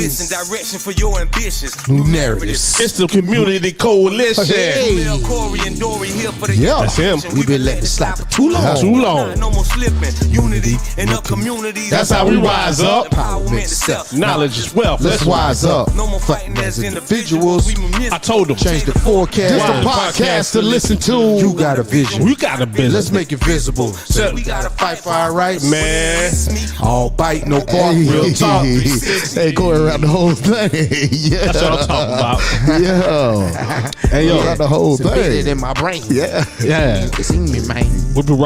guidance and direction for your ambitions. New narratives. It's the community coalition. Lil Corey and Dory here for the Yeah. That's him. We been letting it slide for too long. Too long. No more slipping. Unity in the community. That's how we rise up. Empowerment itself. Knowledge is wealth. Let's wise up. No more fighting as individuals. We miss. I told them. Change the forecast. Just a podcast to listen to. You got a vision. We got a business. Let's make it visible. So We gotta fight for our rights. Man. All bite, no bark. Real talk. Hey, going around the whole thing. Yeah. That's what I'm talking about. Yeah. Hey, yo. Around the whole It's embedded thing. in my brain. Yeah. Yeah. It's in me, man. We been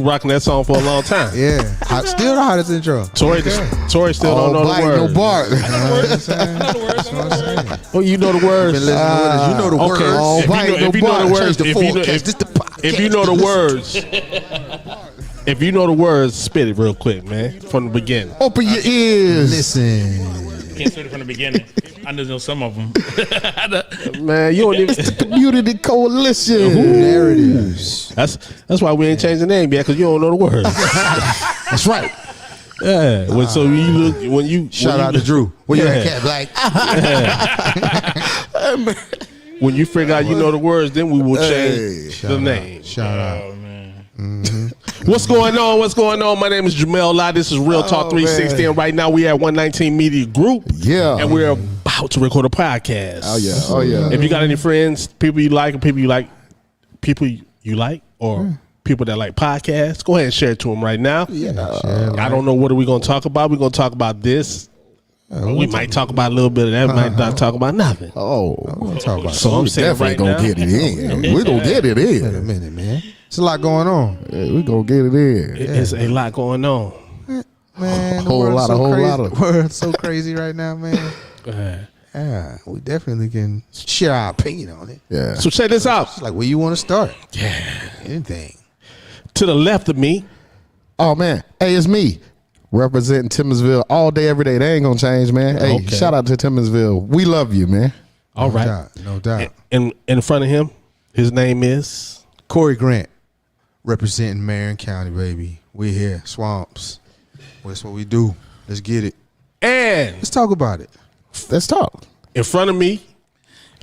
rocking that song for a long time. Yeah, still the hottest intro. Tori still All don't know bite, the no words. bark. Oh, you know the words. Been listening to us. You know the Okay. words. All If you bite, know- no if you know bark. the words, Change the if you know- forecast. This the podcast. If you know the words, if you know the words, spit it real quick, man, from the beginning. Open your ears. Listen. Can't start it from the beginning. I just know some of them. Man, you don't even. Community coalition. Narratives. That's why we ain't changed the name yet, because you don't know the words. That's right. Yeah. When you Shout out to Drew. Where you at, Yeah. Cat Black? when you figure out you know the words, then we will change the name. Shout out. Oh man. What's going on? What's going on? My name is Jamel Lai. This is Real Talk 360, and right now we at 119 Media Group. Yeah. And we're about to record a podcast. Oh yeah. Oh yeah. If you got any friends, people you like, or people you like, or people that like podcasts, go ahead and share it to them right now. I don't know what are we going to talk about. We're going to talk about this. We might talk about a little bit of that. We might not talk about nothing. Oh, We'll talk about So I'm saying definitely right gonna now, get it in. We gonna get it Wait a in. minute, man. It's a lot going on. Yeah, we gonna get it in. it's a lot going on. Man, the Whole world's lot so of- whole crazy. lot of- The world's so crazy right now, man. Uh, Yeah, we definitely can share our opinion on it. Yeah. So check this out. It's like where you want to start. Yeah. Anything. To the left of me, Oh man. Hey, it's me. Representing Timminsville all day, every day. They ain't gonna change, man. Hey, Okay. shout out to Timminsville. We love you, man. all No right. doubt. No doubt. In front of him, his name is. Corey Grant, representing Marion County, baby. We here. Swamps. That's what we do. Let's get it. And Let's talk about it. Let's talk. in front of me,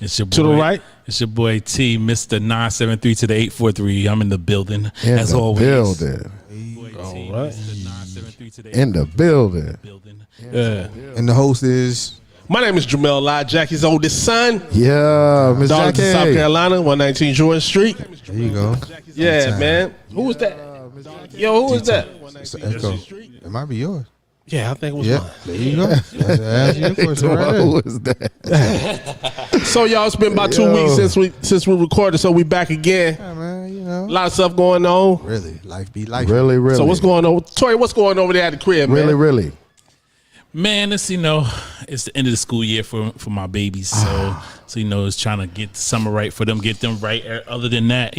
It's your boy, To the right? It's your boy T, Mr. 973 to the 843. I'm in the building In as the always. building. Boy T, right. Mr. 973 to the In the building. building. And the host is my name is Jamel Lai, Jackie's oldest son. Yeah, Miss Darlington, Jackie. South Carolina, 119 Jordan Street. there you go. Yeah, man. Who was that? Yo, who was that? It's the echo. It might be yours. Yeah, I think it was Yeah. mine. There you go. That's asking you a question right there. Who is that? So y'all, it's been about 2 Yo. weeks since we recorded, so we back again. Yeah, man, you know. A lot of stuff going on. Really, life be life. Really, really. So what's going on, Tori? What's going over there at the crib, man? Really, really. Man, it's it's the end of the school year for my babies. So it's trying to get the summer right for them, get them right. Other than that,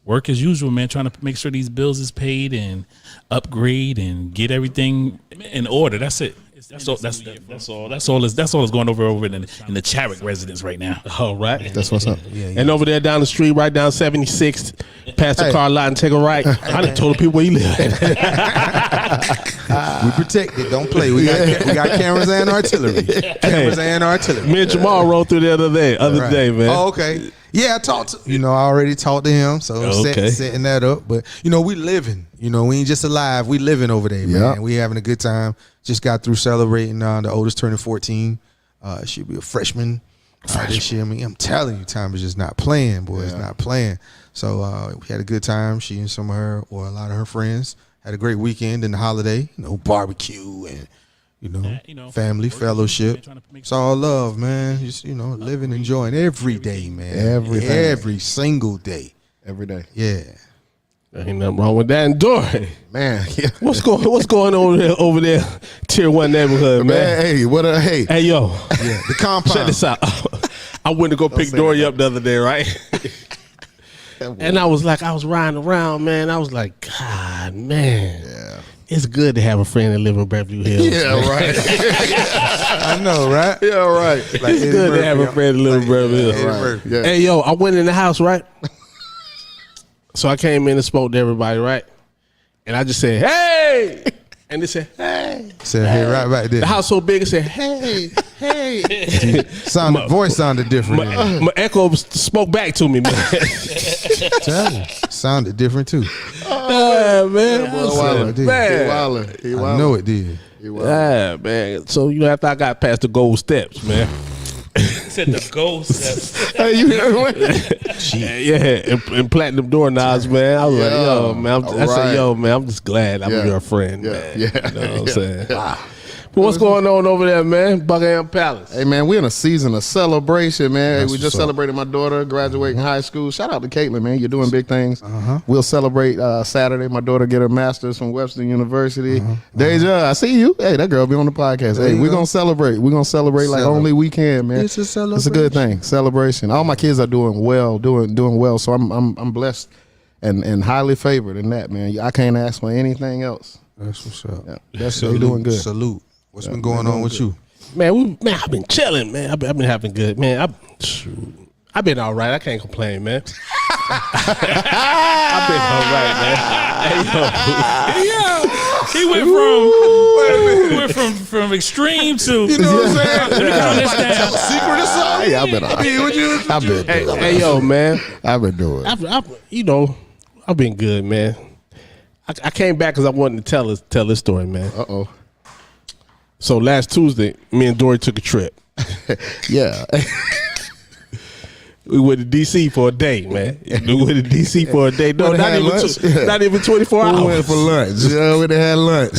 work as usual, man. Trying to make sure these bills is paid and upgrade and get everything in order. That's it. That's all. That's all. That's all is going over in the Chadwick residence right now. All right. That's what's up. And over there down the street, right down 76th, past the Hey. car lot and take a right. I done told the people where you live at. We protect it. Don't play. We got cameras and artillery. Cameras and artillery. Me and Jamal rode through the other Right. day, man. Oh, okay. Yeah, I talked to I already talked to him, so Okay. setting that up. But we living. We ain't just alive. We living over there, man. Yeah. We having a good time. Just got through celebrating the oldest turning 14. She'll be a freshman this year. I mean, I'm telling you, time is just not playing, boy. It's not playing. So we had a good time. She and some of her, or a lot of her friends, had a great weekend and the holiday. Barbecue and family fellowship. It's all love, man. Just living, enjoying every day, man. Everything. Every single day. Every day. Yeah. Ain't nothing wrong with that. And Dory, Man. Yeah. what's going on over there, Tier 1 neighborhood, man? Man, hey, what a hey. Hey, yo, Yeah. The compound. check this out. I went to go pick say Dory that. up the other day, right? And I was riding around, man. I was like, God, man. Yeah. It's good to have a friend that live in Beverly Hills. Yeah, right. I know, right? yeah, right. Like It's good to have a friend that live in Beverly Hills. Eddie Right. Murphy. Yeah. Hey, yo, I went in the house, right? So I came in and spoke to everybody, right? And I just said, hey! And they said, hey. Said, hey, right back there. The house so big, it said, hey. Hey. Voice sounded different. My echo spoke back to me, man. Tell you, sounded different too. Yeah, man. He I know it did. Yeah, man. So after I got past the gold steps, man. Said the ghost. Hey, you hear me? Yeah, and platinum doorknobs, man. I was like, yo, man. I said, yo, man, I'm just glad I'm your friend, man. Yeah. You know what I'm saying? But what's going on over there, man? Buckingham Palace. Hey, man, we're in a season of celebration, man. That's We just what's up. celebrated my daughter graduating high school. Shout out to Caitlin, man. You're doing big things. We'll celebrate Saturday. My daughter get her master's from Western University. Deja, I see you. Hey, that girl be on the podcast. Hey, we're going to celebrate. We're going to celebrate like only we can, man. It's a celebration. It's a good thing. Celebration. All my kids are doing well, doing well. So I'm blessed and highly favored in that, man. I can't ask for anything else. That's what's up. Yeah, they doing good. Salute. What's been going on with you? Man, I've been chilling, man. I've been having good, man. I've been all right. I can't complain, man. I've been all right, man. He went from extreme to. You know what I'm saying? Let me calm this down. Secret or something? Hey, I've been all right. I've been doing Hey, yo, man. I've been doing. I've been good, man. I came back because I wanted to tell this story, man. Uh-oh. So last Tuesday, me and Dory took a trip. Yeah. We went to DC for a day, man. We went to DC for a day. No, Went and had lunch? not even 24 hours. We went for lunch. Yeah, we done had lunch.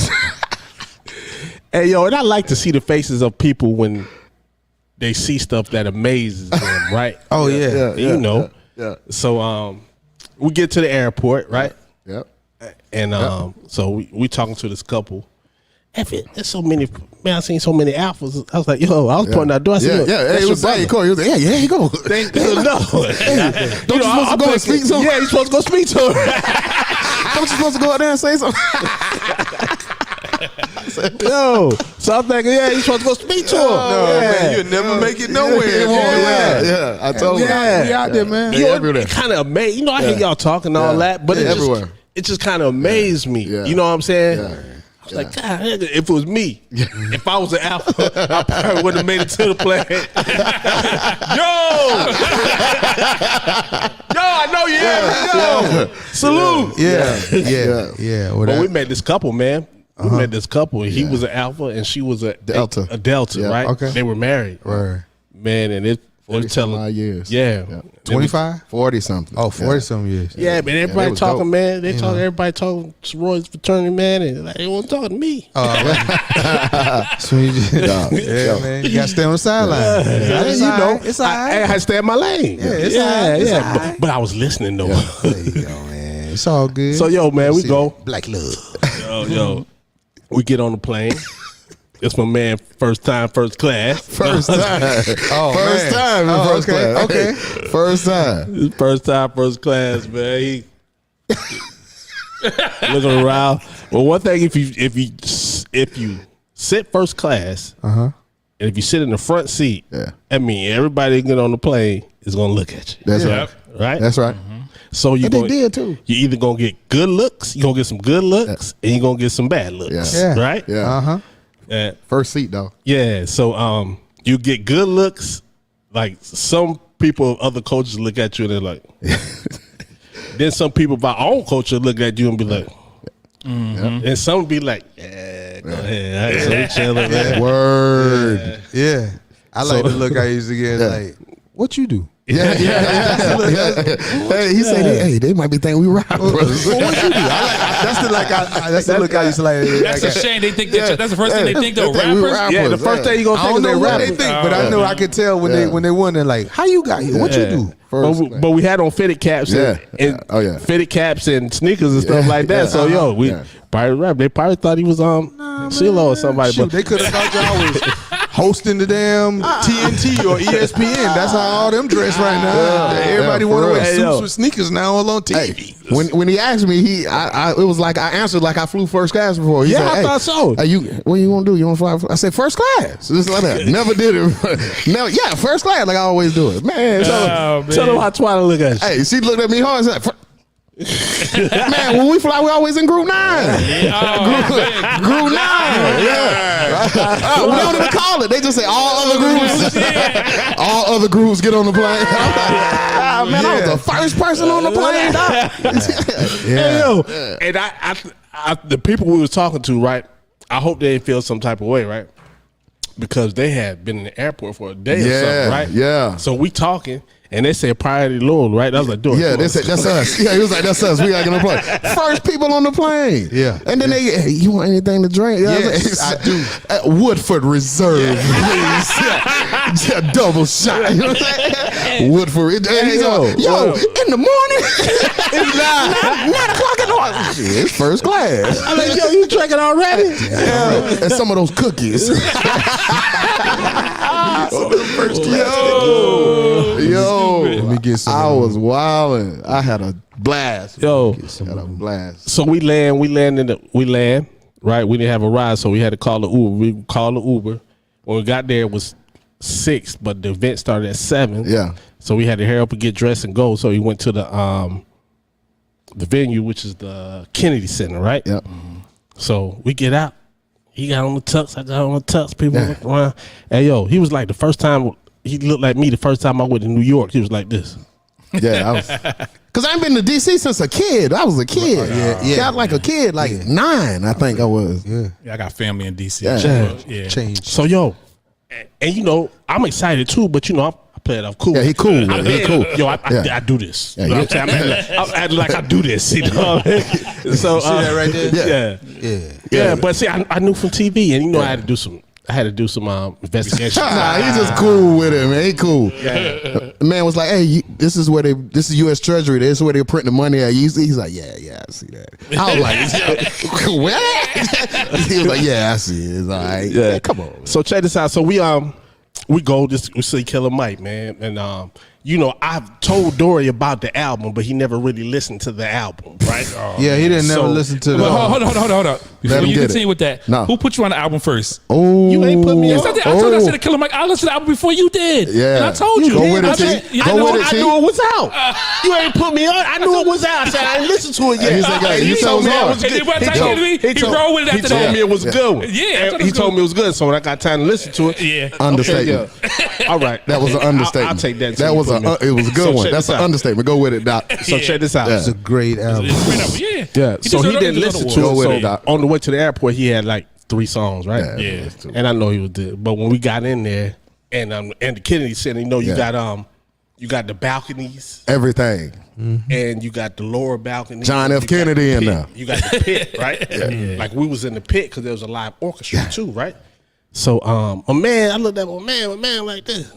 Hey, yo, and I like to see the faces of people when they see stuff that amazes them, right? Oh, yeah. You know. Yeah. So we get to the airport, right? Yep. And so we talking to this couple. There's so many, man. I seen so many alphas. I was like, yo, I was pointing out door. I said, Yeah. Hey, it was Zay Corey. He was like, yeah, here you go. No. Don't you supposed to go and speak to him? Yeah, you're supposed to go speak to her. Don't you supposed to go out there and say something? Yo, so I'm thinking, yeah, you're supposed to go speak to her. No, man, you'll never make it nowhere. Yeah. I told you. Yeah. We out there, man. They everywhere. It kind of amazed. You know, I hear y'all talking and all that, but They it everywhere. just kind of amazed me. Yeah. You know what I'm saying? Yeah. I was like, God, if it was me, if I was an alpha, I probably would have made it to the plane. Yo, I know you here. Yo, salute. Yeah. Yeah. But we met this couple, man. We met this couple. He was an alpha and she was a Delta. A delta, Yeah, right? okay. They were married. Right. Man, and it was 40 telling some odd years. Yeah. 25? 40 something. Oh, 40 some years. Yeah, man. Everybody they was talking, dope. man. They talking. Everybody talking sororities fraternity, man, and like, they won't talk to me. So you just, yeah, man. You got to stay on the sideline. You know, it's all right. I had to stay in my lane. it's all right. It's all right. But I was listening though. There you go, man. It's all good. So yo, man, we See go. that Black love. Yo, we get on the plane. It's my man, first time, first class. First time. Oh, First man. time in Oh, first okay, class. okay. First time. First time, first class, man. He looking around. Well, one thing, if you sit first class, and if you sit in the front seat, I mean, everybody get on the plane is gonna look at you. That's right. Right? That's right. So you And they did too. You either gonna get good looks, you gonna get some good looks, and you gonna get some bad looks. Yeah. Right? Yeah. Yeah. First seat though. Yeah. So you get good looks. Like some people of other cultures look at you and they're like, then some people of our own culture look at you and be like, and some be like, yeah, go ahead. So we chilling, man. Word. Yeah. I like the look I used to get like, what you do? Yeah. Hey, he said, hey, they might be thinking we rock brothers. Well, what you do? That's the look I used to like. That's a shame. They think that's the first thing they think though. They think we Rappers. Yeah, the first thing you gonna I think don't is they know what they rapping. think, but I know I could tell when they wonder like, how you got here? What you do? But we had on fitted caps and fitted caps and sneakers and stuff like that. So yo, we probably rap. They probably thought he was CeeLo or somebody. Shoot, But they could have thought y'all was hosting the damn TNT or ESPN. That's how all them dress right now. Everybody want to wear Hey, suits yo. with sneakers now all on TV. When he asked me, it was like I answered like I flew first class before. He Yeah, said, I thought so. Hey, what you want to do? You want to fly? I said first class. Just like that. Never did it. Never. Yeah, first class like I always do it. Man, tell them how Twyla look at you. hey, she looked at me hard and said, Man, when we fly, we always in group 9. Group 9. Yeah. We don't even call it. They just say all other groups. All other groups get on the plane. I'm like, man, I was the first person on the plane. Hey, yo. And I, the people we was talking to, right? I hope they didn't feel some type of way, right? Because they had been in the airport for a day or something, right? Yeah. So we talking, and they said priority low, right? I was like, Yeah, they said that's us. Yeah, he was like, that's us. We got to get on the plane. First people on the plane. Yeah. And then they, hey, you want anything to drink? Yeah, Yes, I do. Woodford Reserve, please. Yeah, double shot. You know what I'm saying? Woodford. And he's like, yo, in the morning? It's 9 o'clock in the morning. Shit, it's first class. I'm like, yo, you drinking already? Yeah. And some of those cookies. Yo, Let me get some. I was wilding. I had a blast. Yo, Had a blast. so we land, right? We didn't have a ride, so we had to call the Uber. We called the Uber. When we got there, it was 6, but the event started at 7. Yeah. So we had to hurry up and get dressed and go. So we went to the venue, which is the Kennedy Center, right? Yep. So we get out. He got on the tux. I got on the tux. People Yeah. look around. Hey, yo, he was like the first time. He looked like me the first time I went to New York. He was like this. Yeah, because I ain't been to DC since a kid. I was a kid. Yeah. Got like a kid, like 9, I think I was. Yeah. Yeah, I got family in DC. Yeah. Yeah. Change. So yo, and you know, I'm excited too. But you know, I play it off cool. Yeah, he cool. Man. He cool. Yo, I Yeah. do this. Yeah, You know what I'm saying? I'm acting like I do this. You know what I mean? So See that right there? Yeah. But see, I knew from TV, and you know, I had to do some investigation. Nah, he's just cool with it, man. He cool. Yeah. The man was like, "Hey, this is U.S. Treasury. This is where they print the money at." He's like, "Yeah, I see that." I was like, "What?" He was like, "Yeah, I see it. It's all right." Yeah, come on. So check this out. So we see Killer Mike, man, and you know, I've told Dory about the album, but he never really listened to the album, right? Yeah, he didn't never So- listen to the. But hold on. Before him you get continue it. with that, No. who put you on the album first? Oh, You ain't put me Yes, on. I did. I told you I said to Killer Mike. I listened to the album before you did. Yeah. And I told you. Go with it, I T. said- Go I know- with it, I T. knew it was out. You ain't put me on. I knew it was out. I said I ain't listened to it yet. He said, yeah, you He said told it me was it hard. was And good. then by the time he told me, he rolled with it He after told that. me it was a good one. Yeah, I thought it He was told good. me it was good. So when I got time to listen to it, Yeah. Understatement. all right, That was an understatement. I'll take that. That was it was a good one. check That's this an out. understatement. Go with it, Doc. So check this out. Yeah. It's a great album. It's a great album. Yeah. Yeah. So he didn't listen to Go it. with So it, Doc. on the way to the airport, he had like 3 songs, right? Yeah. And I know he was good. But when we got in there, and the Kennedy Center, you know, you got the balconies, Everything. and you got the lower balcony. John F. You got Kennedy the in pit. there. You got the pit, right? Like we was in the pit because there was a live orchestra too, right? So, a man, I looked at my man like this.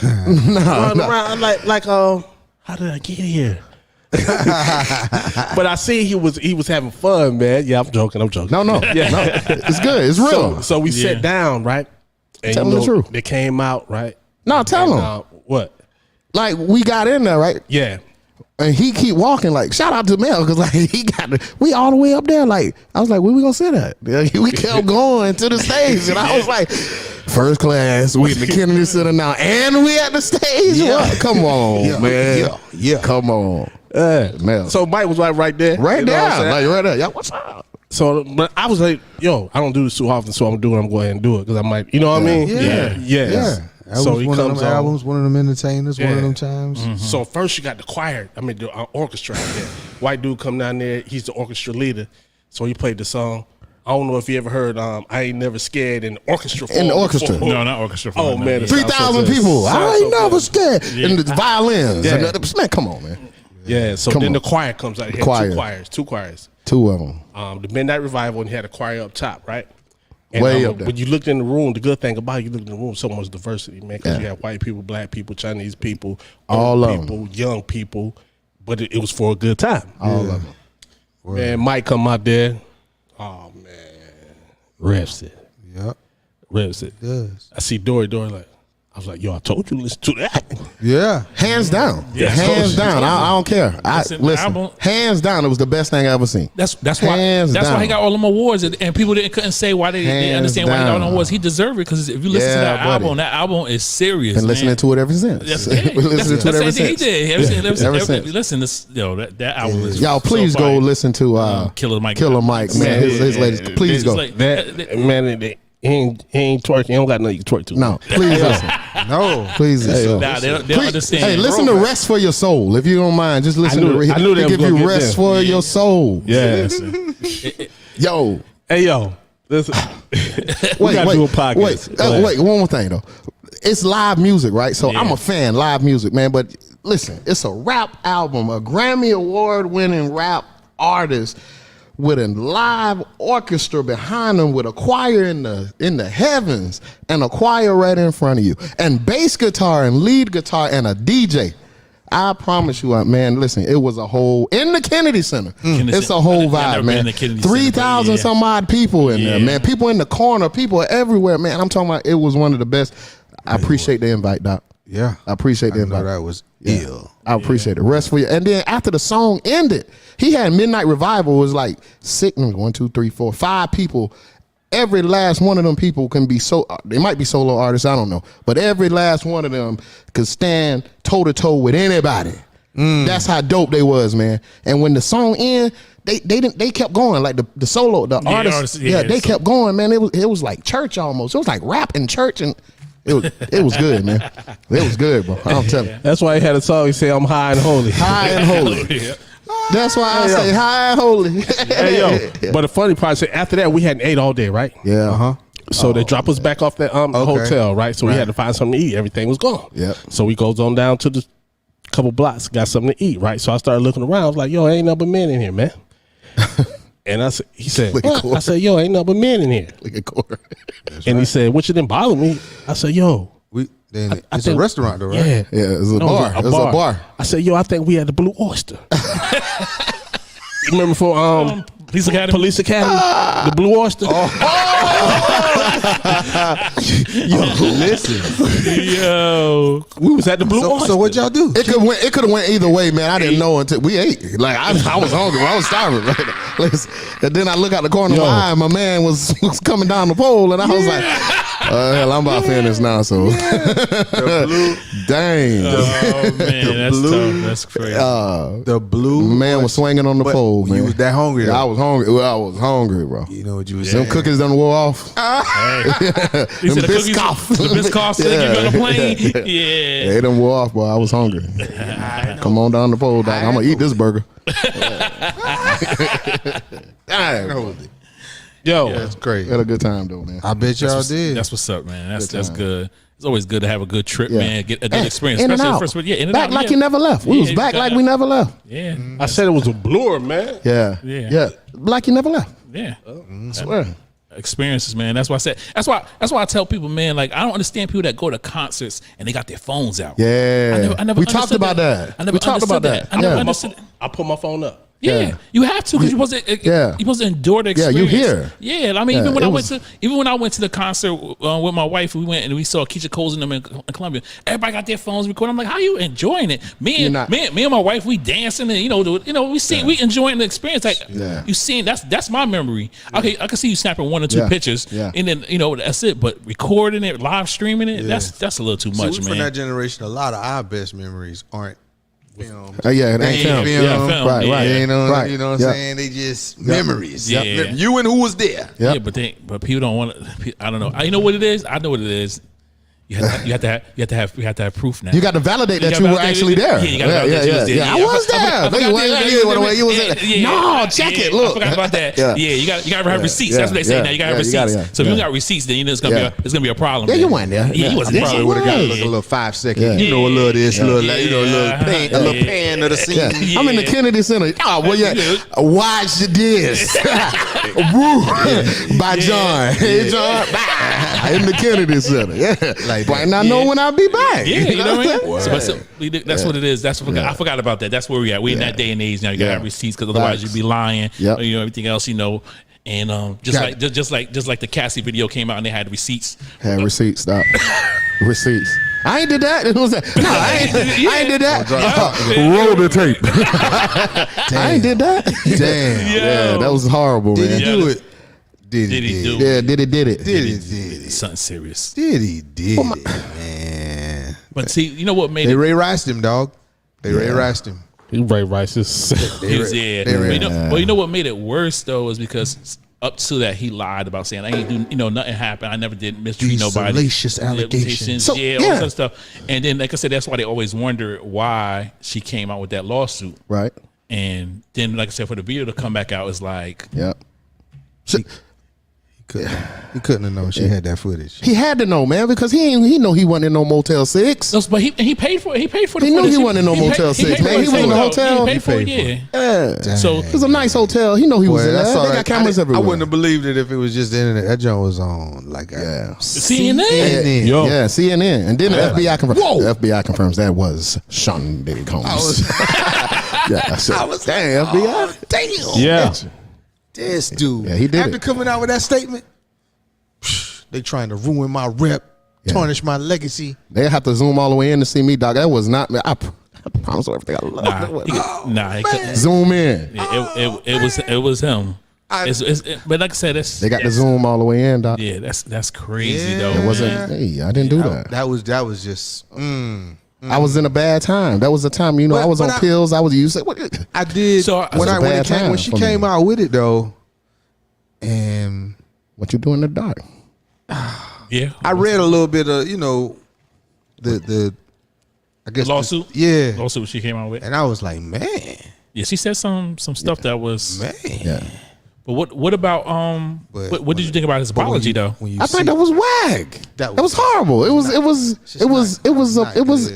Running around like how did I get here? But I see he was having fun, man. Yeah, I'm joking. No. Yeah. No. It's good. It's real. So we sat down, right? And Tell him the truth. They came out, right? No, tell him. What? Like we got in there, right? Yeah. And he keep walking. Like shout out to Mel because like he we all the way up there. Like I was like, where we gonna sit at? We kept going to the stage, and I was like, first class. We in the Kennedy Center now, and we at the stage. Yeah. What? Come on, man. Yeah. Come on, Mel. So Mike was right there. right You know what I'm there, saying? like right there. Yeah, what's up? So, but I was like, yo, I don't do this too often, so I'm gonna do it. I'm going and do it because I might, you know what I mean? Yeah. That So was he one of comes them on. albums, one of them entertainers, one Yeah. of them times. So first you got the choir, the orchestra out there. White dude come down there, he's the orchestra leader. So he played the song. I don't know if you ever heard I Ain't Never Scared in the orchestra form In the orchestra. before. No, not orchestra. Oh, man, Yeah. it's 3,000 so people. sounds I so ain't never good. scared. And the violins. Yeah. And man, come on, man. Yeah, so Come then on. the choir comes out. He had Choir. two choirs. 2 of them. The Midnight Revival, and he had a choir up top, right? Way up there. When you looked in the room, the good thing about it, you looked in the room, so much diversity, man. Because you have white people, black people, Chinese people, All old of 'em. people, young people, but it was for a good time. All of them. Man, Mike come out there. Oh man, reps it, Yep. reps it. Does. I see Dory like, I was like, yo, I told you to listen to that. Yeah. Hands down. Yeah. Hands down. I don't care. Listen, the Listen, album- hands down, it was the best thing I ever seen. That's why Hands that's why he down. got all them awards, and people couldn't say why they didn't Hands understand why he got all them down. awards. He deserved it because if you listen to Yeah, that buddy. album is serious. Been listening to it ever since. That's Been it. listening to it ever That's the same thing he since. did. Ever since. Listen, that album is Y'all, please so go fire. listen to Killer Mike. Killer Mike, man. His latest. Please It's go. like- That man, he ain't twerking. He don't got nothing you can twerk to. No, please listen. No. Please listen. Nah, they don't understand. Hey, listen to Rest for Your Soul. If you don't mind, just listen to I knew they he was give gonna you get Rest there. for Your Soul. Yeah. Yo, Hey yo, listen. we wait, gotta wait, do a podcast. wait, Go ahead. wait. One more thing though. It's live music, right? So I'm Yeah. a fan, live music, man. But listen, it's a rap album, a Grammy Award-winning rap artist with a live orchestra behind him, with a choir in the heavens, and a choir right in front of you, and bass guitar and lead guitar and a DJ. I promise you, man. Listen, it was a whole in the Kennedy Center. It's a whole I've never vibe, been man. in the Kennedy Center, 3,000 but yeah. some odd people in there, Yeah. man. People in the corner, people everywhere, man. I'm talking about. It was one of the best. I appreciate the invite, Doc. Yeah. I appreciate the I know invite. that was Yeah. ill. I appreciate it. Rest for you. And then after the song ended, he had Midnight Revival. It was like 5 people. Every last one of them people can be they might be solo artists, I don't know. But every last one of them could stand toe to toe with anybody. That's how dope they was, man. And when the song ended, they kept going. Like the solo, the artists, they kept going, man. It was like church almost. It was like rap in church, and it was good, man. It was good, bro. I'm telling you. That's why he had a song. He said, "I'm high and holy." High and holy. That's why I say high and holy. Hey yo, but the funny part is after that we hadn't ate all day, right? Yeah. Uh-huh. So they drop us back off that hotel, right? So we had to find something to eat. Everything was gone. Yep. So we goes on down to the couple blocks, got something to eat, right? So I started looking around. I was like, "Yo, ain't nothing but men in here, man." And he said, Look at "What?" Corey. I said, "Yo, ain't nothing but men in here." Look at Corey. And he said, "What you didn't bother me?" I said, "Yo, It's a think- restaurant though, right? yeah, Yeah, it was a No, bar. It was a bar. I said, "Yo, I think we had the Blue Oyster." You remember for Police Academy. Police Academy, the Blue Oyster. Yo, listen. Yo, We was at the Blue Oyster. So what y'all do? It could have went either way, man. I didn't know until we ate. Like I was hungry. I was starving. Right? Listen, and then I look out the corner of my eye, and my man was coming down the pole, and I was like, hell, I'm about to finish now. So, dang, oh man, that's tough. That's crazy. The blue man was swinging on the But pole. Man, you was that hungry, Yeah, though. I was hungry. Well, I was hungry, bro. You know what you was Them saying. cookies done wore off. He said Them the cookies, Biscoff. the Biscoff still give you on the plane. Yeah. They done wore off, boy. I was hungry. Come on down the pole, dog. I'm gonna eat this burger. Dang, Yo, That's crazy. had a good time though, man. I bet y'all did. That's what's up, man. That's time. good. It's always good to have a good trip, Yeah. man. Get a good experience, In and especially out. the first one. Yeah, in and back out. like yeah. you never left. We Yeah, was back you like got- we never left. Yeah, I said it was a blur, man. Yeah, Yeah. like you never left. yeah. I swear. Experiences, man. That's why I said. That's why I tell people, man. Like I don't understand people that go to concerts and they got their phones out. Yeah, I never we talked understood about that. I never we talked about understood that. I never Yeah. understood. I put my phone up. Yeah, Yeah. you have to because you're supposed to. Yeah. You're supposed to endure the Yeah, you experience. hear. Yeah, I mean, Yeah, even when it I was- went to the concert with my wife, we went and we saw Keisha Coles and them in Columbia. Everybody got their phones recording. I'm like, how you enjoying it? Me and my wife, we dancing and we enjoying the experience. Like Yeah. you seeing that's my memory. Okay, I can see you snapping 1 or 2 Yeah. pictures, Yeah. and then that's it. But recording it, live streaming it, that's a little too See, much, we from man. that generation, a lot of our best memories aren't filmed. Yeah, it ain't film. Yeah, film. Right, Yeah. right. You know Right. what I'm Yeah. saying? They just memories. Yeah. You and who was there. Yep. Yeah, but people don't want to. I don't know. You know what it is? I know what it is. You have to have proof now. You got to validate that You you gotta were validate actually it. there. Yeah, you gotta validate you was there. I Yeah, was there. I Look, forgot you was that. there. Yeah, No, check yeah, it. Look. I forgot about that. Yeah. Yeah, you gotta have receipts. yeah, That's what they say yeah, now. You gotta yeah, have you gotta, receipts. yeah, So if you yeah. got receipts, then it's gonna be a problem. Yeah, then. you weren't there. Yeah, you wasn't Yeah, there. Probably would have got was. like a little 5 second. Yeah. You know, a little of this, a little that, a little Yeah. pan, a little Yeah. pan of the scene. Yeah. I'm in the Yeah. Kennedy Center. Oh, well, yeah. Watch this. Woo. By John. Hey, John. Bah. In the Kennedy Center. Yeah. Like Might that. not know when I'll be back. Yeah, you know what I mean? Wow. That's what it is. I forgot about that. That's where we at. We in that day and age now. You gotta have receipts because otherwise Facts. you'd be lying. Yep. Or, everything else. And just like the Cassie video came out and they had receipts. Had receipts, stop. Receipts. I ain't did that. It was that. No, I ain't did that. Roll the tape. I ain't did that. Damn. Yeah, that was horrible, Did man. he do it? Did he do Yeah, it? did it. Did he? Did It's something serious. he? Man. But see, you know what made They it? Ray Riced him, dog. They Ray Riced him. He Ray Rice's. He was, yeah. they But you know what made it worse though is because up to that he lied about saying I ain't do, you know, nothing happened. I never did mistreat These nobody. salacious allegations. So, yeah, all yeah. that stuff. And then, like I said, that's why they always wonder why she came out with that lawsuit. Right. And then, like I said, for the video to come back out is like, Yeah. So, He couldn't have known she had that footage. he had to know, man, because he know he wasn't in no Motel 6. no, but he paid for it. He paid for the He knew footage. he wasn't in no Motel 6, man. He was in the hotel. He paid for it, yeah. Yeah. So It was a nice hotel. He know he was Boy, in that's there. all They right. got cameras I everywhere. wouldn't have believed it if it was just the internet. That joint was on like Yeah. CNN. Yo. Yeah, CNN. And then the FBI confirms. The FBI confirms that was Sean Diddy Combs. Yeah, I said, damn, FBI. Damn. Yeah. This dude. Yeah, he did After it. coming out with that statement, they trying to ruin my rep, tarnish my legacy. They have to zoom all the way in to see me, dog. That was not me. I promise you everything I love. He couldn't. Zoom in. It was him. But like I said, They got to zoom all the way in, dog. Yeah, that's crazy Yeah. though. It wasn't. Hey, I didn't do that. That was just. I was in a bad time. That was the time, you know. But- I was but on pills. I was used. What? I did So, when That's a bad when time she for came me. out with it though, and What you do in the dark? Yeah, I read a little bit of the I guess lawsuit. yeah, Lawsuit she came out with. and I was like, man, Yeah, she said some stuff that was. man. Yeah. But what about But what did you think about his apology though? When you I see, think that was whack. That That was was- horrible. It not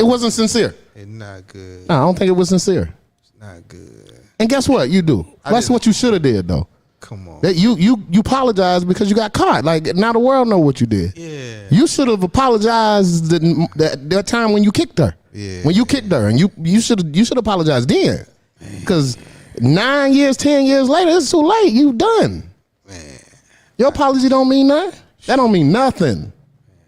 wasn't sincere. it's not good. No, I don't think it was sincere. It's not good. And guess what? You do. That's didn't- what you should have did, though. Come on. That you apologize because you got caught. Like now the world know what you did. Yeah. You should have apologized that time when you kicked her. Yeah. When you kicked her, and you should apologize then. Because 9 years, 10 years later, it's too late. You done. Man, Your apology don't mean nothing. That don't mean nothing.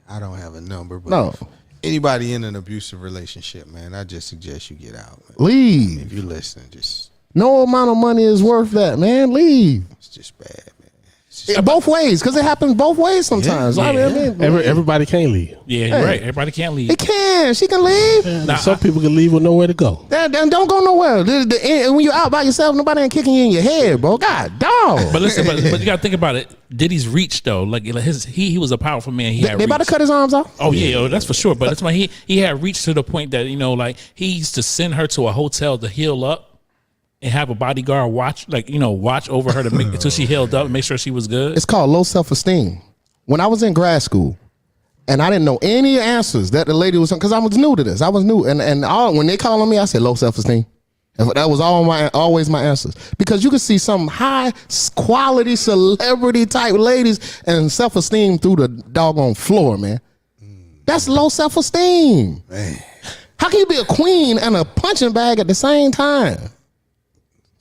I don't have a number, but No. anybody in an abusive relationship, man, I just suggest you get out. Man. Leave. If you're listening, just No amount of money is worth that, man. Leave. it's just bad, man. It's just, Both ways, because it happens both ways sometimes. I mean, Everybody can't leave. Yeah, you're right. Everybody can't leave. it can. She can leave. Nah, Some people can leave with nowhere to go. Then don't go nowhere. When you're out by yourself, nobody ain't kicking you in your head, bro. God, dog. But listen, but you gotta think about it. Diddy's reach though, like he was a powerful man. He had They about to reach. cut his arms off. Oh yeah, that's for sure. But that's why he had reached to the point that like he used to send her to a hotel to heal up and have a bodyguard watch over her to make until she healed up and make sure she was good. It's called low self-esteem. When I was in grad school, and I didn't know any answers that the lady was, because I was new to this. I was new, and when they called on me, I said low self-esteem. That was always my answers, because you could see some high quality celebrity type ladies and self-esteem through the doggone floor, man. That's low self-esteem. man. How can you be a queen and a punching bag at the same time?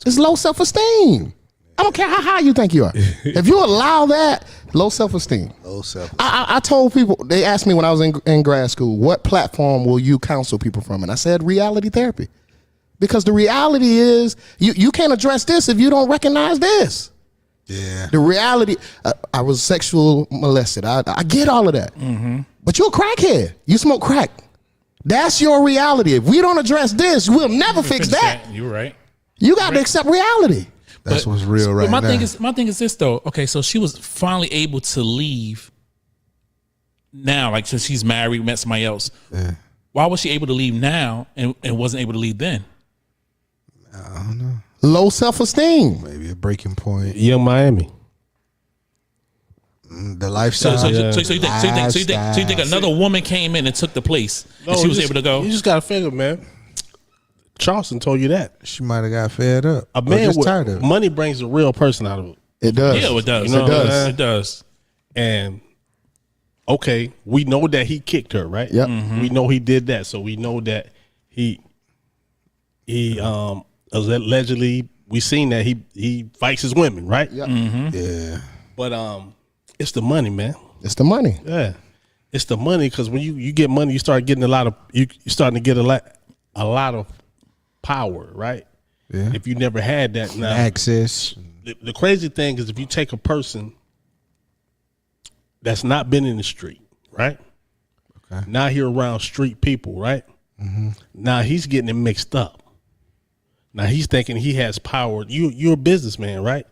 It's low self-esteem. I don't care how high you think you are. If you allow that, low self-esteem. Low self. I told people, they asked me when I was in grad school, what platform will you counsel people from? And I said reality therapy. Because the reality is, you can't address this if you don't recognize this. Yeah. The reality, I was sexual molested. I get all of that. But you're a crackhead. You smoke crack. That's your reality. If we don't address this, we'll never fix that. You're right. You got to accept reality. That's what's real right But my now. thing is this though. Okay, so she was finally able to leave. Now, like since she's married, met somebody else. Yeah. Why was she able to leave now and wasn't able to leave then? I don't know. Low self-esteem. Maybe a breaking point. Young Miami. The lifestyle. So you think another woman came in and took the place and she was able to go? You just got to figure, man. Charleston told you that. She might have got fed up. A Or man just with tired of it. money brings a real person out of it. It does. Yeah, it does. You know It what I'm does. saying? It does. And okay, we know that he kicked her, right? Yep. We know he did that, so we know that he allegedly we seen that he fights his women, right? Yep. Yeah. But it's the money, man. It's the money. Yeah. it's the money, because when you get money, you start getting you starting to get a lot of power, right? Yeah. If you never had that, now Access. the crazy thing is if you take a person that's not been in the street, right? Okay. Now he around street people, right? Now he's getting it mixed up. Now he's thinking he has power. You're a businessman, right?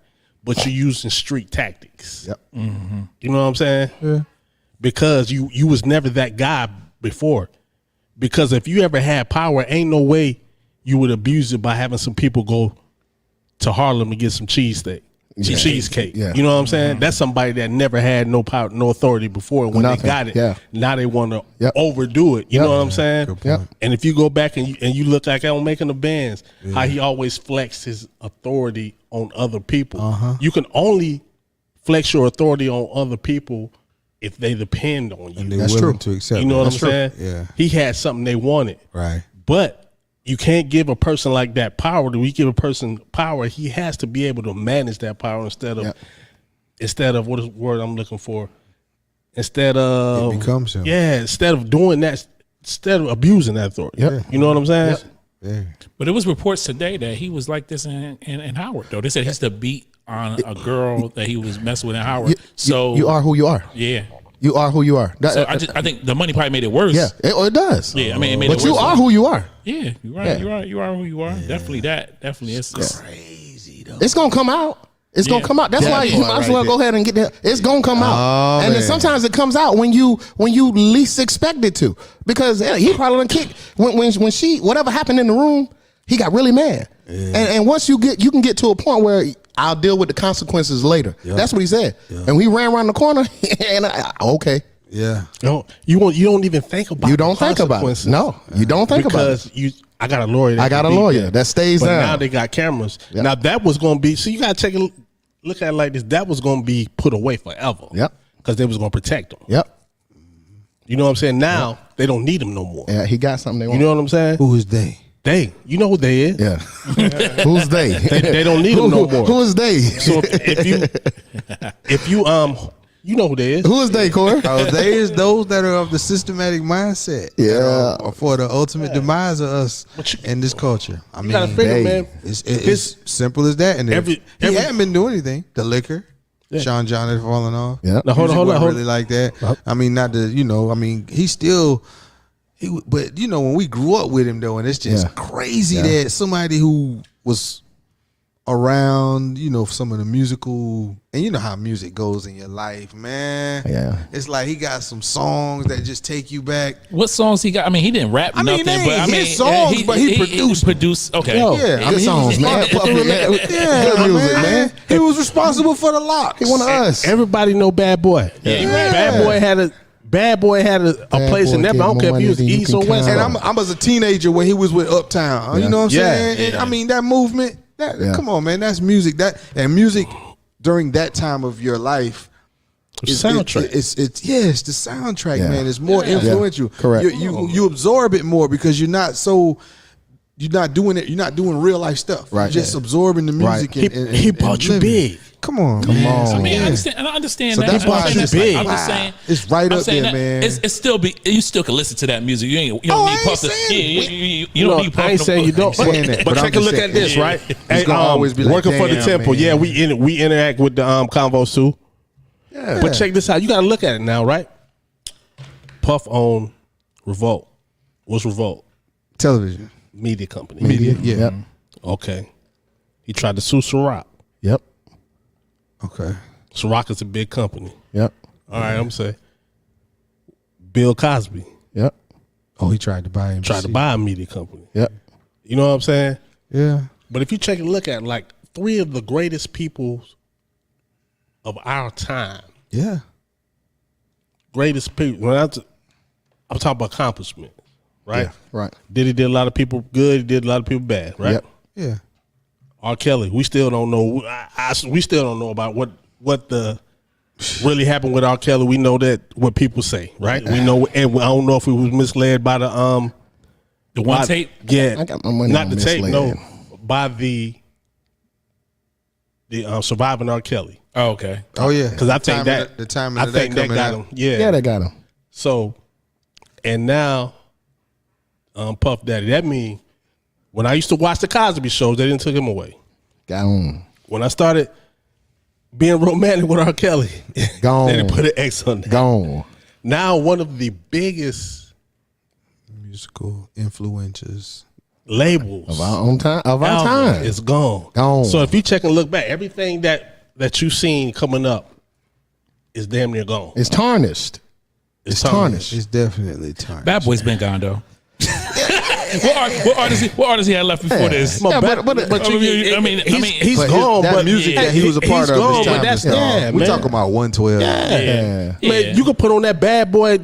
But you're using street tactics. Yep. You know what I'm saying? Yeah. Because you was never that guy before. Because if you ever had power, ain't no way you would abuse it by having some people go to Harlem to get some cheesesteak. Cheesecake. Yeah. You know what I'm saying? That's somebody that never had no power, no authority before. When Nothing. they got it, Yeah. now they want to Yep. overdo it. You Yep. know what I'm saying? Good point. Yep. And if you go back and you look like I'm making the bands, how he always flexed his authority on other people. You can only flex your authority on other people if they depend on you. And they're That's willing true. to accept You know it. what That's I'm true. saying? Yeah. He had something they wanted. Right. But you can't give a person like that power. Do we give a person power? He has to be able to manage that power instead of what is the word I'm looking for? Instead of It becomes him. Yeah, instead of doing that, instead of abusing that authority. Yep. You know what I'm saying? Yeah. But it was reports today that he was like this in Howard, though. They said he used to beat on a girl that he was messing with in Howard. So you are who you are. yeah. You are who you are. So I think the money probably made it worse. Yeah, it does. Yeah, I mean, it made But it you worse. are who you are. Yeah, you are. Yeah. You are who you are. Definitely that. Definitely. It's Crazy though. It's gonna come out. It's gonna Yeah. come out. That's That why you part might as right well go there. ahead and get that. It's gonna come out, Oh, and then man. sometimes it comes out when you least expect it to, because he probably done kick when she whatever happened in the room, he got really mad, and once you can get to a point where I'll deal with the consequences later. That's what he said, and we ran around the corner, and okay, Yeah. You don't even think about you don't the think about it. consequences. No, you don't think about it. Because I got a lawyer. I got a can beat lawyer that stays but down. now they got cameras. Yep. Now that was going to be. So you got to take a look at it like this. That was going to be put away forever. Yep. Because they was going to protect them. Yep. You know what I'm saying? Now they don't need them no more. Yeah, he got something they want. You know what I'm saying? Who is they? You know who they is. Yeah. Who's they? They don't need them no more. Who is they? So if you you know who they is. Who is they, Corey? Oh, they is those that are of the systematic mindset. Yeah. That are for the ultimate demise of us in this culture. I mean, gotta figure, they- man. it's simple as that. And Every- he every- hadn't been doing anything. The liquor, Sean John had fallen off. Yeah. Now hold Music on. wasn't really like that. I mean, not the he still. But when we grew up with him though, and it's just Yeah. crazy Yeah. that somebody who was around, some of the musical, and you know how music goes in your life, man. Yeah. It's like he got some songs that just take you back. what songs he got? I mean, he didn't rap I mean, nothing, they ain't but I mean, his songs, but he produced. Okay, Yo, Yeah, I good mean, songs, man. Yeah, Good music, man. He was responsible for the locks. He one of us. Everybody know Bad Boy. Yeah, you right. Bad Boy had a place Boy in there. But I don't get care if he more was money than you East can or West. count. And I'm as a teenager when he was with Uptown. You know what I'm Yeah. saying? And, Yeah. I mean, that movement. Come on, man. That's music. And music during that time of your life. Soundtrack. It's the soundtrack, Yeah. man. It's more influential. Correct. You absorb it more because you're not doing it. You're not doing real life stuff. Right. You're just absorbing the music. Right. And He bought you living. big. Come on, on. I mean, Yeah. I understand So that. that's why I'm it's saying just that's- big. I'm just saying It's right I'm up saying there, that man. It's still you still can listen to that music. You ain't you don't Oh, need I ain't puff to. saying Yeah, it. you don't need puff I ain't to- saying you don't. I ain't saying that, But but I'm take a just look saying, at this, yeah. right? It's gonna always be like, working for the damn, temple. man. Yeah, we interact with the convos too. Yeah. But check this out. You got to look at it now, right? Puff owned Revolt. What's Revolt? Television. Media company. Media. Yeah. Yep. Okay. He tried to sue Ciroc. Yep. Okay. Ciroc is a big company. Yep. All right, I'm saying. Bill Cosby Yep. Oh, he tried to buy him. tried to buy a media company. Yep. You know what I'm saying? Yeah. But if you check and look at like three of the greatest people of our time, Yeah. greatest people. When I'm talking about accomplishments, right? Yeah. Right. Diddy did a lot of people good. He did a lot of people bad, right? Yep. Yeah. R. Kelly, we still don't know. We still don't know about what the really happened with R. Kelly. We know that what people say, right? We know, and I don't know if we was misled by the one by- tape. Yeah, I got my money not on the tape. misled. No, by the surviving R. Kelly. Oh, okay. Oh yeah. Because I think Timing that the timing I of that think that coming got out. him. Yeah, Yeah, they got him. So, and now, Puff Daddy. That mean when I used to watch the Cosby shows, they didn't take him away. Gone. When I started being romantic with R. Kelly, Gone. they didn't put an X on that. Gone. Now, one of the biggest Musical influences. labels Of our own time. Of our album time. is gone. Gone. So if you check and look back, everything that you've seen coming up is damn near gone. It's tarnished. It's tarnished. It's definitely time. Bad Boy's been gone though. What artist he had left before this? Yeah, but I mean, he's But gone. that but music that he was a part he's of. gone, his time but that's is gone. yeah, We man. talking about 112. yeah. Man, you can put on that bad boy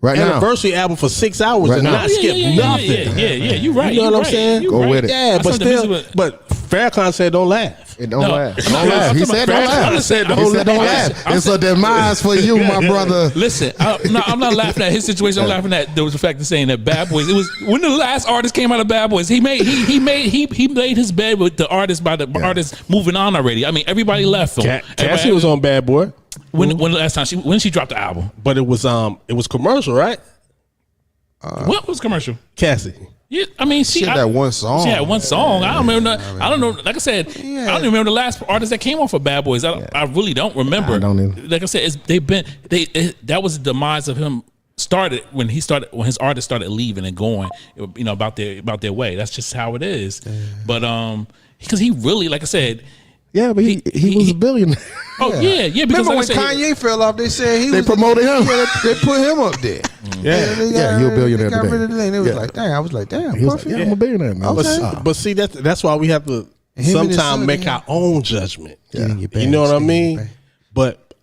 Right now. anniversary album for 6 hours Right and now. not skip nothing. Yeah. You're right. You know what I'm saying? You're Go right. with it. Yeah, I but thought the music still, was- but Farrakhan said don't laugh. It don't No. laugh. Don't No, laugh. I'm He talking said about don't Farrakhan laugh. said He don't said don't laugh. laugh. It's a demise for you, my brother. Listen, I'm not laughing at his situation. I'm laughing at the fact of saying that Bad Boys. It was when the last artist came out of Bad Boys. He made his bed with the artist by the artist moving on already. I mean, everybody left him. Cassie was on Bad Boy, when the last time when she dropped the album. but it was commercial, right? What was commercial? Cassie. Yeah, I mean, She had that one song. She had one song. I don't remember. I don't know. Like I said, I don't even remember the last artist that came off of Bad Boys. I really don't remember. I don't either. Like I said, that was the demise of him. Started when his artists started leaving and going, about their way. That's just how it is. But because he really, like I said, Yeah, but he was a billionaire. oh yeah. Because Remember like when I said, Kanye fell off? They said They promoted him. Yeah, they put him up there. Yeah, he a billionaire They got today. rid of the name. It was Yeah. like, damn. I was like, damn. He was Puffy. like, yeah, I'm a billionaire, man. But see, that's why we have to him and his sometimes son, make yeah. our own judgment. Get in your bag, You know what I stay in your mean? bag. But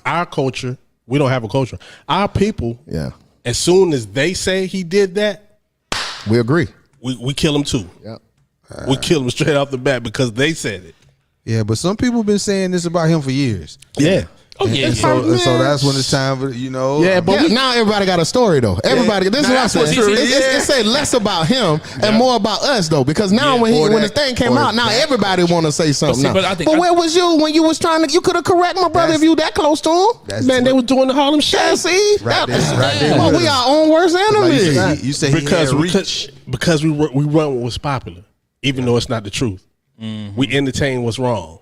our culture, we don't have a culture. Our people, Yeah, as soon as they say he did that, we agree. we kill him too. Yeah. We kill him straight off the bat because they said it. Yeah, but some people been saying this about him for years. Yeah. oh yeah, And yeah. so that's when it's time for Yeah, but Yeah, now everybody got a story though. Everybody, this is Now what I that's said. what's true. It said less about him and more about us though, because now Yeah. when Or when that- the thing came or out, now that everybody want to say something. see, now. but I think- where was you when you was trying to? You could have corrected my brother if you that close to him. That's Man, they what- was doing the Harlem Shake. Yeah, see, Right there, right there Well, with we him. our own worst Like enemies. you say he because had we reach. because we run what was popular, even though it's not the truth. We entertain what's wrong.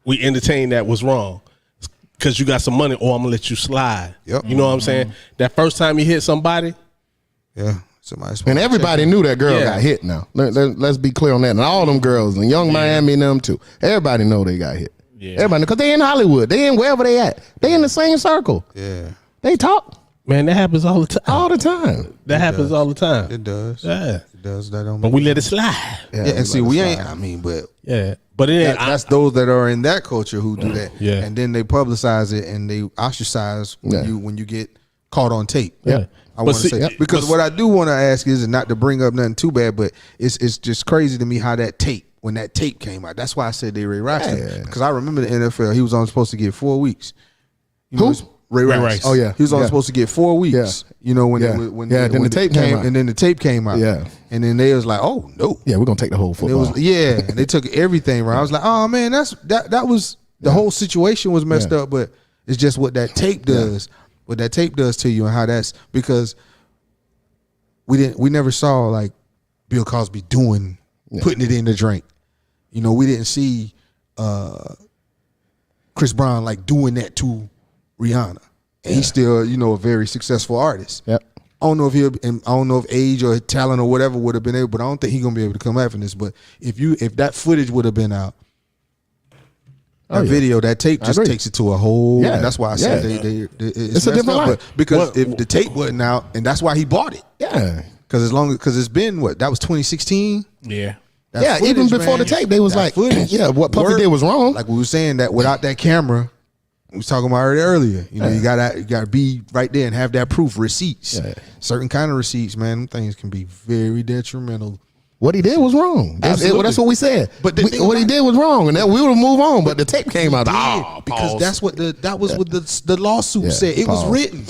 We entertain that was wrong because you got some money, or I'm gonna let you slide. Yep. You know what I'm saying? That first time you hit somebody, Yeah, somebody. And everybody knew that girl Yeah. got hit. Now let's be clear on that. And all them girls and Young Miami and them too. Everybody know they got hit. Yeah. Everybody, because they in Hollywood. They in wherever they at. They in the same circle. Yeah, They talk man, that happens all the time. all the time. That happens all the time. it does. Yeah, It does. That don't. but Make we let it slide. yeah, and see, we ain't. I mean, but Yeah, but it ain't. that's those that are in that culture who do that. Yeah. and then they publicize it and they ostracize when Yeah. when you get caught on tape. Yeah. I But want to see- say Yep. because but- what I do want to ask is not to bring up nothing too bad, but it's just crazy to me how that tape when that tape came out. That's why I said they Ray Rice because I remember the NFL. He was only supposed to get 4 weeks. You know, Who? it's Ray Rice. Rice. Oh, yeah. he was only Yeah. supposed to get 4 weeks. Yeah. You know when Yeah. when Then when the tape came out. and then the tape came out. Yeah. and then they was like, oh no. Yeah, we're gonna take the whole And it football. was and they took everything right. I was like, oh man, that was the whole situation was messed Yeah. up, but it's just what that tape does, what that tape does to you, and how that's because we never saw like Bill Cosby putting it in the drink. You know, we didn't see Chris Brown like doing that to Rihanna, and he's still a very successful artist. Yep. I don't know if age or talent or whatever would have been able, but I don't think he's gonna be able to come after this. But if that footage would have been out, that video, that tape just agree. takes it to a whole. Yeah. And that's why I said Yeah. it's a messed different up, life. but because if the tape wasn't out, and that's why he bought it. Yeah. Because it's been that was 2016. Yeah. That Yeah, even footage, before man, the tape, they was that like, footage, yeah, what Puffy word- did was wrong. Like we were saying that without that camera, we was talking about it earlier. You know, you gotta be right there and have that proof, receipts. Yeah. Certain kind of receipts, man, them things can be very detrimental. What he did was wrong. That's what we said. But the thing what he about- did was wrong, and we would move on. But the tape came out. Because that's what that was what the lawsuit Yeah, said. It was pause. written.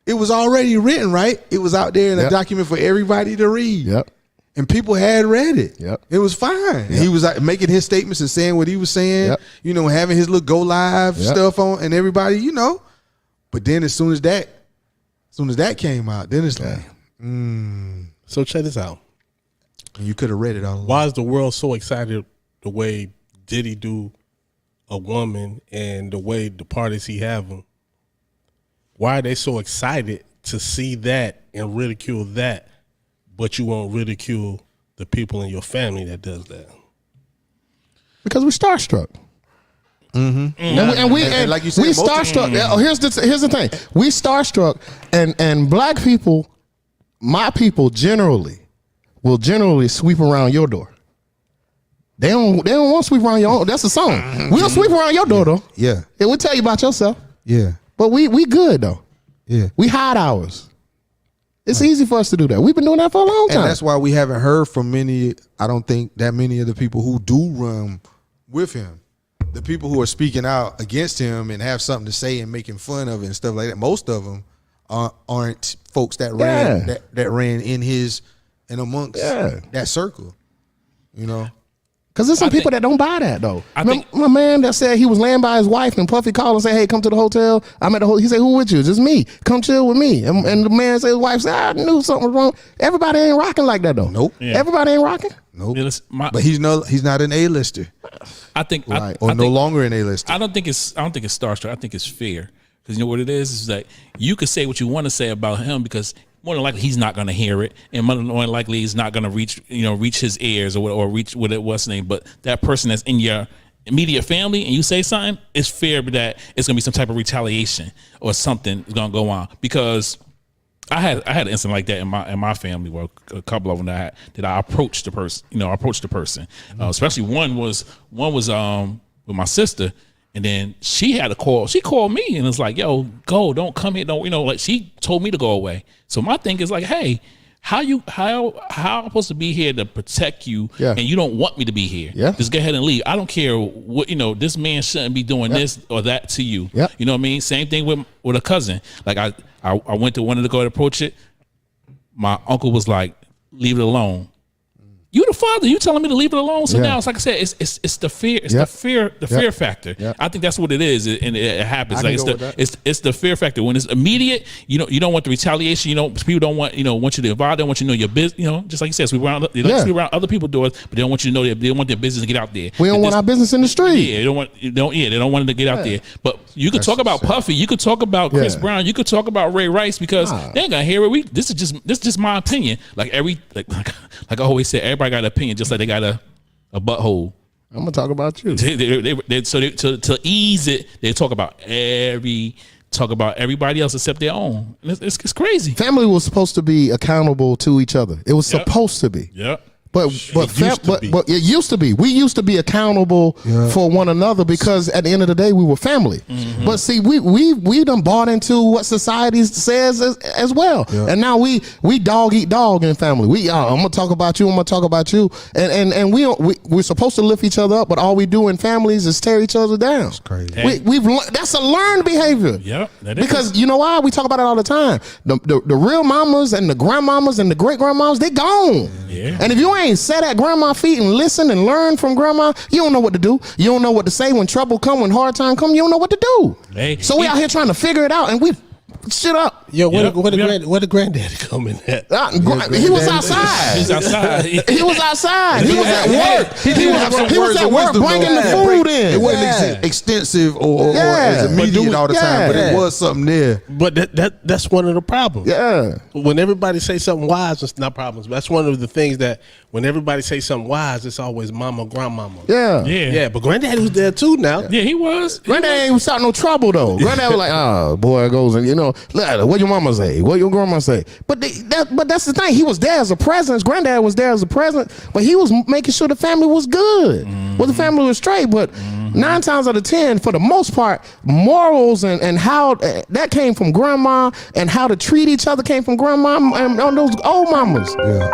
It was already written, right? It was out there in a Yep. document for everybody to read. Yep. and people had read it. Yep. It was fine. And he was like making his statements and saying what he was saying. Yep. You know, having his little go live Yep. stuff on, and everybody, you know. But then as soon as that came out, then it's like, So check this out. you could have read it all along. Why is the world so excited the way Diddy do a woman and the way the parties he have them? Why are they so excited to see that and ridicule that, but you won't ridicule the people in your family that does that? Because we're starstruck. And we like you said, we most- starstruck. Here's the thing. We starstruck, and black people, my people generally, will generally sweep around your door. They don't want to sweep around your own. That's a song. We'll sweep around your door though. Yeah. It will tell you about yourself. Yeah. But we good though. Yeah. We hide ours. It's easy for us to do that. We've been doing that for a long time. And that's why we haven't heard from many, I don't think that many of the people who do run with him. The people who are speaking out against him and have something to say and making fun of it and stuff like that, most of them aren't folks that ran that ran in his and amongst that circle. You know? Because there's some people that don't buy that though. I think- My man that said he was laying by his wife and Puffy called and said, "Hey, come to the hotel." I'm at the hotel. He said, "Who with you?" "Just me. Come chill with me." And the man said, his wife said, "I knew something was wrong." Everybody ain't rocking like that though. Nope. Yeah. Everybody ain't rocking. Nope. Yeah, listen, But he's not an A-lister. I think, Right. Or I no think, longer an A-lister. I don't think it's starstruck. I think it's fear, because you know what it is that you could say what you want to say about him, because more than likely he's not going to hear it, and more than likely he's not going to reach his ears or reach what it was name. But that person that's in your immediate family, and you say something, it's fear that it's going to be some type of retaliation or something is going to go on. Because I had an incident like that in my family, where a couple of them that I approached the person. Especially one was with my sister, and then she had a call. She called me and was like, "Yo, go, don't come here, don't," like she told me to go away. So my thing is like, hey, how I'm supposed to be here to protect you, and you don't want me to be here? Yeah. Just go ahead and leave. I don't care what this man shouldn't be doing this or that to you. Yeah. You know what I mean? Same thing with a cousin. Like I went to one of the go to approach it. My uncle was like, "Leave it alone." You the father, you telling me to leave it alone. So now it's like I said, it's the fear, the fear factor. Yep. I think that's what it is, and it happens. I Like can go with that. it's the fear factor. When it's immediate, you don't want the retaliation. People don't want want you to involve. They don't want you to know your business. Just like you said, sweep around. They like to sweep around other people's doors, but they don't want you to know they don't want their business to get out there. We don't want our business in the street. Yeah, they don't want it to get out there. But you could talk about Puffy, you could talk about Chris Brown, you could talk about Ray Rice, because they ain't gonna hear it. This is just my opinion. Like I always say, everybody got an opinion, just like they got a butthole. I'm gonna talk about you. To ease it, they talk about everybody else except their own. It's crazy. Family was supposed to be accountable to each other. It was supposed to be. Yep. But it used to be. We used to be accountable for one another, because at the end of the day we were family. Mm-hmm. But see, we done bought into what society says as well, and now we dog eat dog in family. I'm gonna talk about you. I'm gonna talk about you, and we're supposed to lift each other up, but all we do in families is tear each other down. That's crazy. That's a learned behavior. Yep, that is. Because you know why? We talk about it all the time. The real mamas and the grandmamas and the great grandmas, they gone. Yeah. And if you ain't sat at grandma's feet and listen and learn from grandma, you don't know what to do. You don't know what to say when trouble come, when hard time come. You don't know what to do. Hey. So we out here trying to figure it out, and we shit up. Yo, where the granddaddy coming at? He was outside. He's outside. He was outside. He was at work. He was at work bringing the food in. It wasn't extensive or as immediate all the time, but it was something there. But that's one of the problems. Yeah. When everybody say something wise, it's not problems. That's one of the things that when everybody say something wise, it's always mama, grandmama. Yeah. Yeah, but granddaddy was there too now. Yeah, he was. Granddad ain't starting no trouble though. Granddad was like, "Oh, boy, goes and what your mama say, what your grandma say." But that's the thing. He was there as a presence. Granddad was there as a presence, but he was making sure the family was good. Well, the family was straight. But 9 times out of 10, for the most part, morals and how that came from grandma, and how to treat each other came from grandma and on those old mamas. Yeah,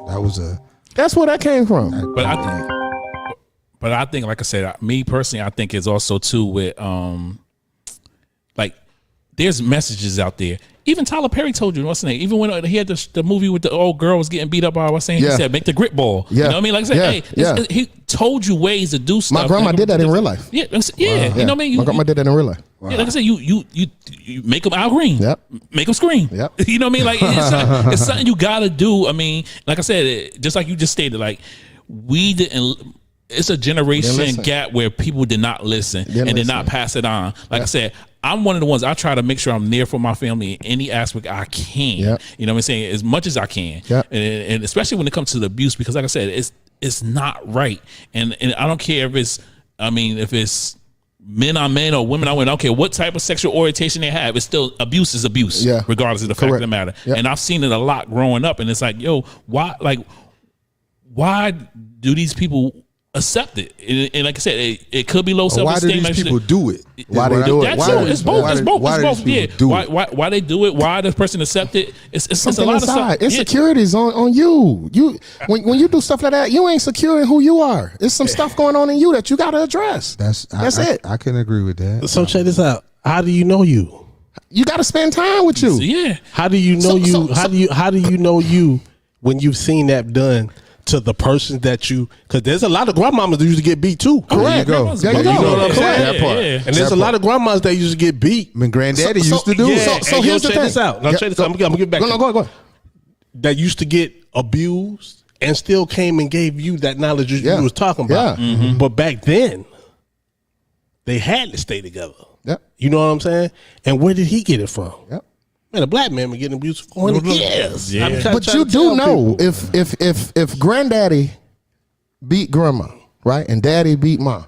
that was That's where that came from. But I think, like I said, me personally, I think it's also too with like there's messages out there. even Tyler Perry told you, what's the name? Even when he had the movie with the old girl was getting beat up by what's saying, Yeah. he said, make the grit ball. Yeah. You know what I mean? Like I said, Yeah. hey, Yeah. he told you ways to do stuff. My grandma did that in real life. Yeah, yeah. You know what I mean? My grandma did that in real life. Yeah, like I said, you make them Al Green. Yep. Make them scream. Yep. You know what I mean? Like it's something you gotta do. I mean, like I said, just like you just stated, like we didn't. It's a generation listen. gap where people did not listen and did listen. not pass it on. Like I said, I'm one of the ones I try to make sure I'm there for my family in any aspect I can. Yep. You know what I'm saying? As much as I can. Yep. And especially when it comes to the abuse, because like I said, it's not right. And I don't care if it's men on men or women on women. I don't care what type of sexual orientation they have. It's still abuse is abuse, Yeah. regardless of the fact of Correct. the matter. Yep. And I've seen it a lot growing up. And it's like, yo, why do these people accept it? And like I said, it could be low Why do self-esteem. these people do it? Why they do it? That's Why it. It's both. It's both. Why It's do both. these Yeah. people do it? Why they do it? Why the person accept it? It's a Something lot of inside. stuff. Yeah. Insecurities on you. When you do stuff like that, you ain't secure in who you are. There's some stuff going on in you that you got to address. That's it. I can agree with that. So check this out. How do you know you? You got to spend time with you. So, yeah. How do you know So- you? How do you know you when you've seen that done to the person that you? Because there's a lot of grandmamas that used to get beat too. Correct. There you go. There you You go. know what I'm saying? That part. Yeah. And there's a lot of grandmas that used to get beat. I mean, granddaddy So- used to do Yeah, it. So and here's the check thing. this out. Now Yeah, check this out. I'm gonna get back. Go to ahead. that used to get abused and still came and gave you that knowledge Yeah. you was talking about. Yeah. Mm-hmm. But back then, they had to stay together. Yep. You know what I'm saying? And where did he get it from? Yep. Man, a black man been getting abused for 400 years. Yeah. I'm trying But to you tell do know people. if granddaddy beat grandma, right, and daddy beat mom,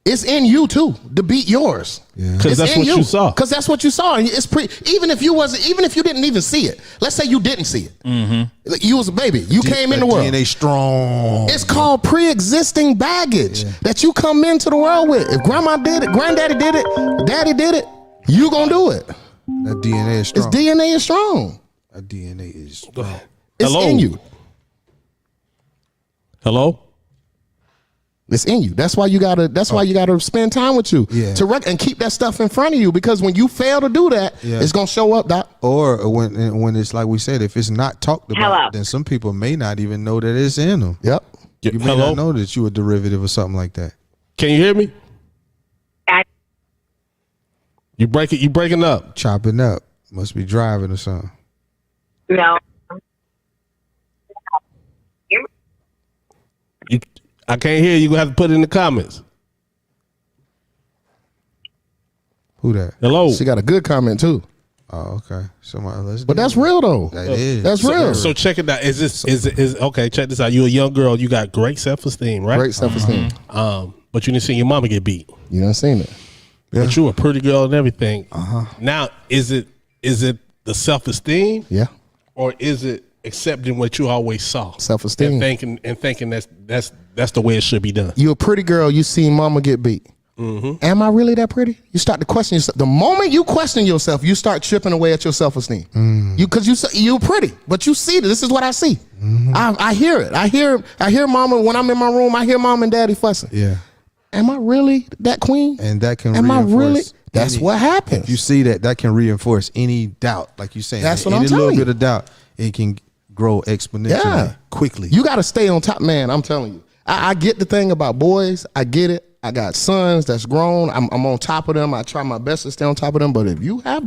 it's in you too to beat yours. Yeah. 'Cause that's what you saw. Because that's what you saw. And it's even if you didn't even see it. Let's say you didn't see it. You was a baby. You came in the world. DNA strong. It's called pre-existing baggage that you come into the world with. If grandma did it, granddaddy did it, daddy did it, you gonna do it. That DNA is Its strong. DNA is strong. That DNA is strong. It's Hello? in you. Hello? It's in you. That's why you gotta spend time with you Yeah. and keep that stuff in front of you, because when you fail to do that, Yeah. it's gonna show up, Doc. Or when it's like we said, if it's not talked about, Hello. then some people may not even know that it's in them. Yep. You may Hello? not know that you a derivative or something like that. Can you hear me? I- You breaking up. Chopping up. Must be driving or something. No. I can't hear you. You're gonna have to put it in the comments. Who that? Hello. She got a good comment too. Oh, okay. Somebody let's But that's real though. That is. That's real. So check it out. Is okay? Check this out. You're a young girl. You got great self-esteem, right? Great self-esteem. But you didn't see your mama get beat. You done seen it. But you a pretty girl and everything. Now, is it the self-esteem, Yeah. or is it accepting what you always saw? Self-esteem. and thinking that's the way it should be done. You a pretty girl, you seen mama get beat. Am I really that pretty? You start to question yourself. The moment you question yourself, you start chipping away at your self-esteem. You're pretty, but you see this is what I see. I hear it. I hear mama when I'm in my room. I hear mom and daddy fussing. Yeah. Am I really that queen? And that can Am I reinforce really? That's any- what happens. You see that can reinforce any doubt, like you saying. That's what any I'm telling little you. bit of doubt, it can grow exponentially quickly. You got to stay on top, man. I'm telling you. I get the thing about boys. I get it. I got sons that's grown. I'm on top of them. I try my best to stay on top of them. But if you have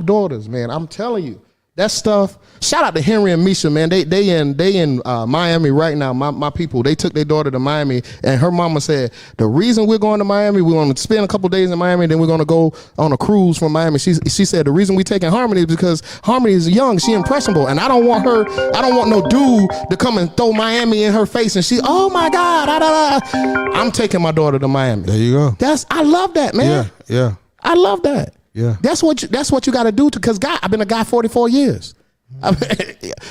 daughters, man, I'm telling you, that stuff. Shout out to Henry and Misha, man. They in Miami right now. My people, they took their daughter to Miami, and her mama said the reason we're going to Miami, we're going to spend a couple days in Miami, then we're going to go on a cruise from Miami. She said the reason we taking Harmony is because Harmony is young, she impressionable, and I don't want no dude to come and throw Miami in her face, and she, oh my God, I'm taking my daughter to Miami. There you go. I love that, man. Yeah. I love that. Yeah. That's what you got to do because I've been a guy 44 years.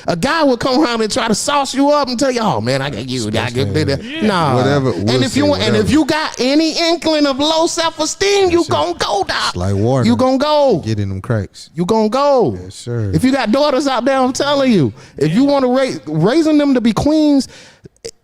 A guy will come around and try to sauce you up and tell you, "Oh man, I got you." Nah. Whatever. And if you got any inkling of low self-esteem, you gonna go, Doc. It's like water. You gonna go. Get in them cracks. You gonna go. Yes, sir. If you got daughters out there, I'm telling you, if you want to raising them to be queens,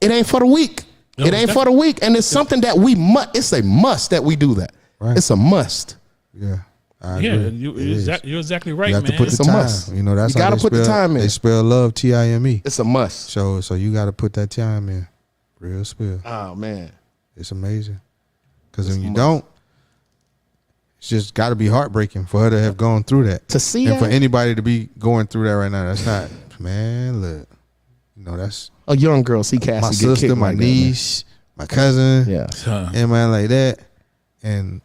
it ain't for the weak. It ain't for the weak, and it's something that we must. It's a must that we do that. Right. It's a must. Yeah. I Yeah, agree. you're It is. exactly right, You have man. to put the It's a time. must. You know, that's You how gotta they put the spell- time in. They spell love TIME. It's a must. So you got to put that time in. Real spill. Oh man. It's amazing. Because when you don't, it's just got to be heartbreaking for her to have gone through that. To see and for that? anybody to be going through that right now, that's not, man, look. You know, that's A young girl see Cassie my get sister, kicked my like that, man. niece, my cousin. Yeah. Huh. And man, like that. And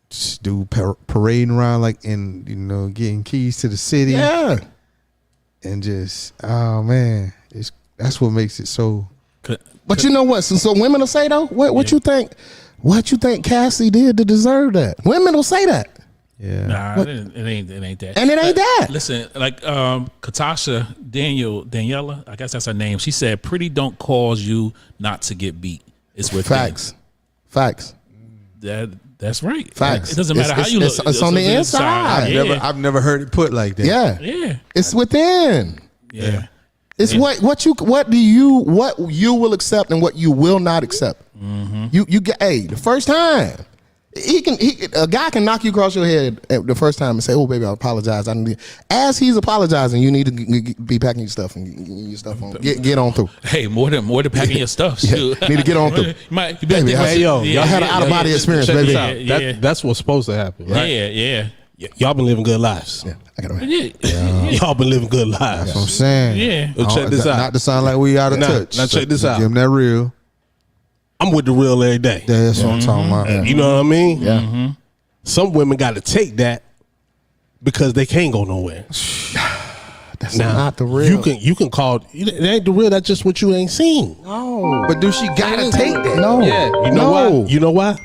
just do parading around like in, you know, getting keys to the city. Yeah. And just, oh man, that's what makes it so. But you know what? So women will say though, what you think? What you think Cassie did to deserve that? Women will say that, Yeah. Nah, it ain't that. and it ain't that. Listen, like Katasha Daniela, I guess that's her name. She said, "Pretty don't cause you not to get beat. It's with Facts. That's right. Facts. It doesn't matter how you look. It's on the inside. Yeah. I've never heard it put like that. Yeah. Yeah. It's within. Yeah. It's what you will accept and what you will not accept. You get the first time a guy can knock you across your head at the first time and say, "Oh baby, I apologize." As he's apologizing, you need to be packing your stuff and get your stuff on. Get on through. Hey, more than packing your stuff. Shoot. Need to get on through. You might, you Baby, Hey, yo, I had an out-of-body experience, Check baby. this out. Yeah. That's what's supposed to happen, right? Yeah. Y'all been living good lives. Yeah, I got it. Yeah. Y'all been living good lives. That's what I'm saying. Yeah. Well, check this out. Not to sound like we out of touch. Now check this out. Give them that real. I'm with the real every day. That's what I'm talking about. You know what I mean? Yeah. Some women got to take that because they can't go nowhere. That's Now, not the real. You can call it ain't the real. That's just what you ain't seen. But do she gotta take that? No. Yeah, you know No. why? You know why?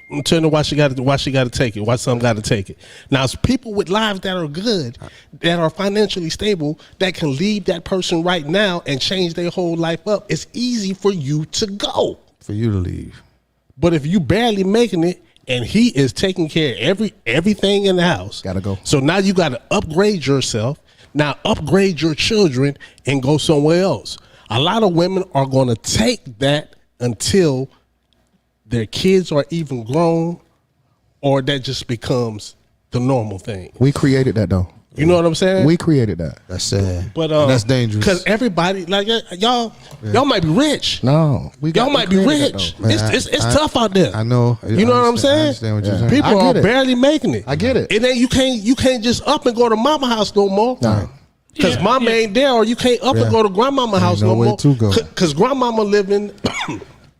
I'm telling you why she got to take it. Why some got to take it. Now, it's people with lives that are good, that are financially stable, that can leave that person right now and change their whole life up. It's easy for you to go. For you to leave. But if you barely making it and he is taking care of everything in the house, Gotta go. So now you got to upgrade yourself. Now upgrade your children and go somewhere else. A lot of women are going to take that until their kids are even grown, or that just becomes the normal thing. We created that though. You know what I'm saying? We created that. That's sad. but And that's dangerous. because everybody like y'all might be rich. No, Y'all might be created that, rich. though. Man, It's I- tough out there. I know. You know what I'm I saying? understand what you're Yeah. saying. People I are get it. barely making it. I get it. It ain't you can't just up and go to mama house no more. No. Because Yeah, mama ain't there, or you can't up Yeah. and go to grandmama house no nowhere more. to go. Because grandmama living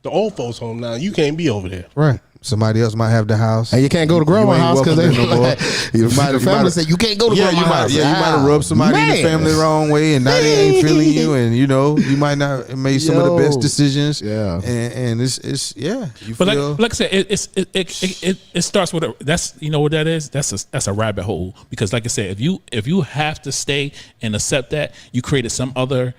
the old folks home now. You can't be over there. Right. Somebody else might have the house. And you can't go to grandma's ain't house because they welcome there no more. like, the family said you can't go to Yeah, grandma's house. you might have rubbed somebody in the family the wrong way, and now they ain't feeling you, and you know you might not have made some of the best Yo. decisions. Yeah. and it's yeah. You But feel like I said, it starts with that's you know what that is. That's a rabbit hole, because like I said, if you have to stay and accept that, you created some other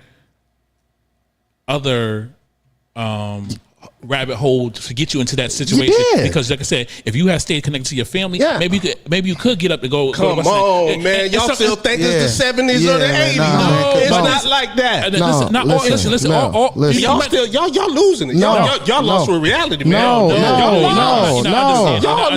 rabbit hole to get you into that situation. did. Because like I said, if you had stayed connected to your family, Yeah. maybe you could get up to go. Come go to on, man. It's Y'all something- still think Yeah. it's the 70s or the Yeah, 80s. nah, man, It's come on. not like that. No, listen, listen. Y'all still y'all losing it. No, Y'all lost no. with reality, No, man. no, Y'all no,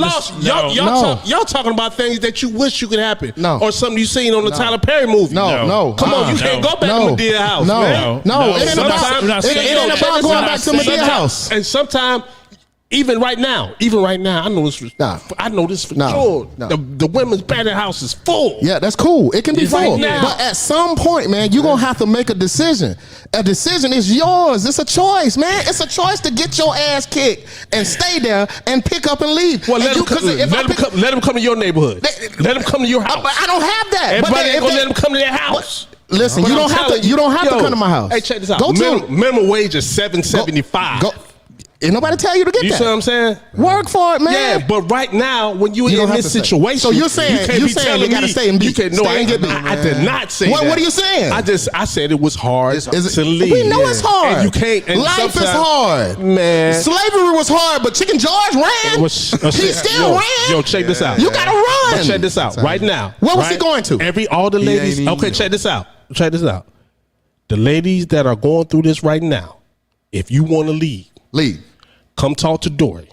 lost. no. Y'all lost. Y'all talking about things that you wish you could happen. No. Or something you seen on the Tyler Perry movie. No. Come on, you can't go back to Medea House, man. No, it ain't Sometimes- about it ain't about going back to Medea House. And sometimes, even right now, I know this. Nah. I know this for No. sure. No. The women's batting house is full. Yeah, that's cool. It can be It's right full. now. But at some point, man, you're going to have to make a decision. A decision is yours. It's a choice, man. It's a choice to get your ass kicked and stay there and pick up and leave. Well, And let you- them 'cause if I pick- let them come to your neighborhood. Let them come to your house. But I don't have that. But Everybody they- ain't if gonna they- let them come to their house. Listen, But you I'm don't have telling to. You don't have to yo, come to my house. Hey, check this out. Go to minimum wage is $7.75. Go. Ain't nobody tell you to get You that. see what I'm saying? Work for it, man. Yeah, but right now, when you You don't in have this to say. situation, So you're saying- you can't you're be saying telling they gotta me- stay and beat. You can, no, Stay and get beat. I did not say What- that. what are you saying? I said it was hard Is it- to leave. We know it's hard. And you can't. And Life is sometimes- hard. man. Slavery was hard, but Chicken George ran. He still ran. Yo, check this out. You gotta run. But check this out. Right now. Where was he right? going to? All the He ladies. ain't Okay, even- check this out. Check this out. The ladies that are going through this right now, if you want to leave, Leave. come talk to Dory.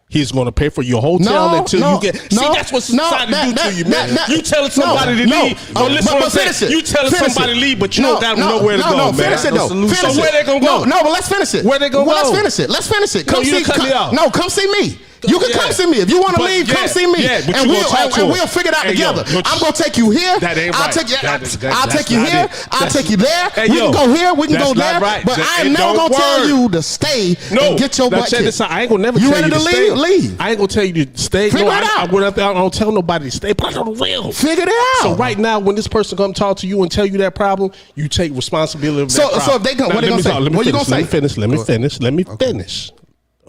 He's going to pay for your hotel until you get. See, that's what society do to you, man. You telling somebody to leave. No, listen what I'm saying. You telling somebody to leave, but you don't got nowhere to go, man. Finish it though. So where they gonna go? No, but let's finish it. Where they gonna go? Let's finish it. Let's finish it. No, you cut me off. No, come see me. You can come see me. If you want to leave, come see me. Yeah, and we'll figure it out together. I'm going to take you here. That ain't right. I'll take you here. I'll take you there. We can go here. We can go there. But I am never going to tell you to stay and get your butt kicked. I ain't going to never tell you to stay. Leave. I ain't going to tell you to stay. Figure it out. I don't tell nobody to stay, but I know the real. Figure it out. So right now, when this person come talk to you and tell you that problem, you take responsibility of that problem. So if they come, what they going to say? What you going to say? Let me finish.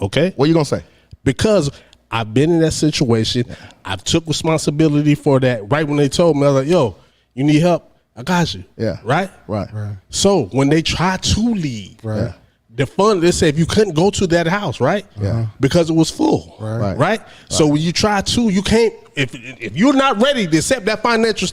Okay? What you going to say? Because I've been in that situation. I've took responsibility for that. Right when they told me, I was like, yo, you need help? I got you. Yeah. Right? Right. So when they try to leave, Right. the fund, they said if you couldn't go to that house, right? Yeah. Because it was full. Right. So when you try to, you can't, if you're not ready to accept that financial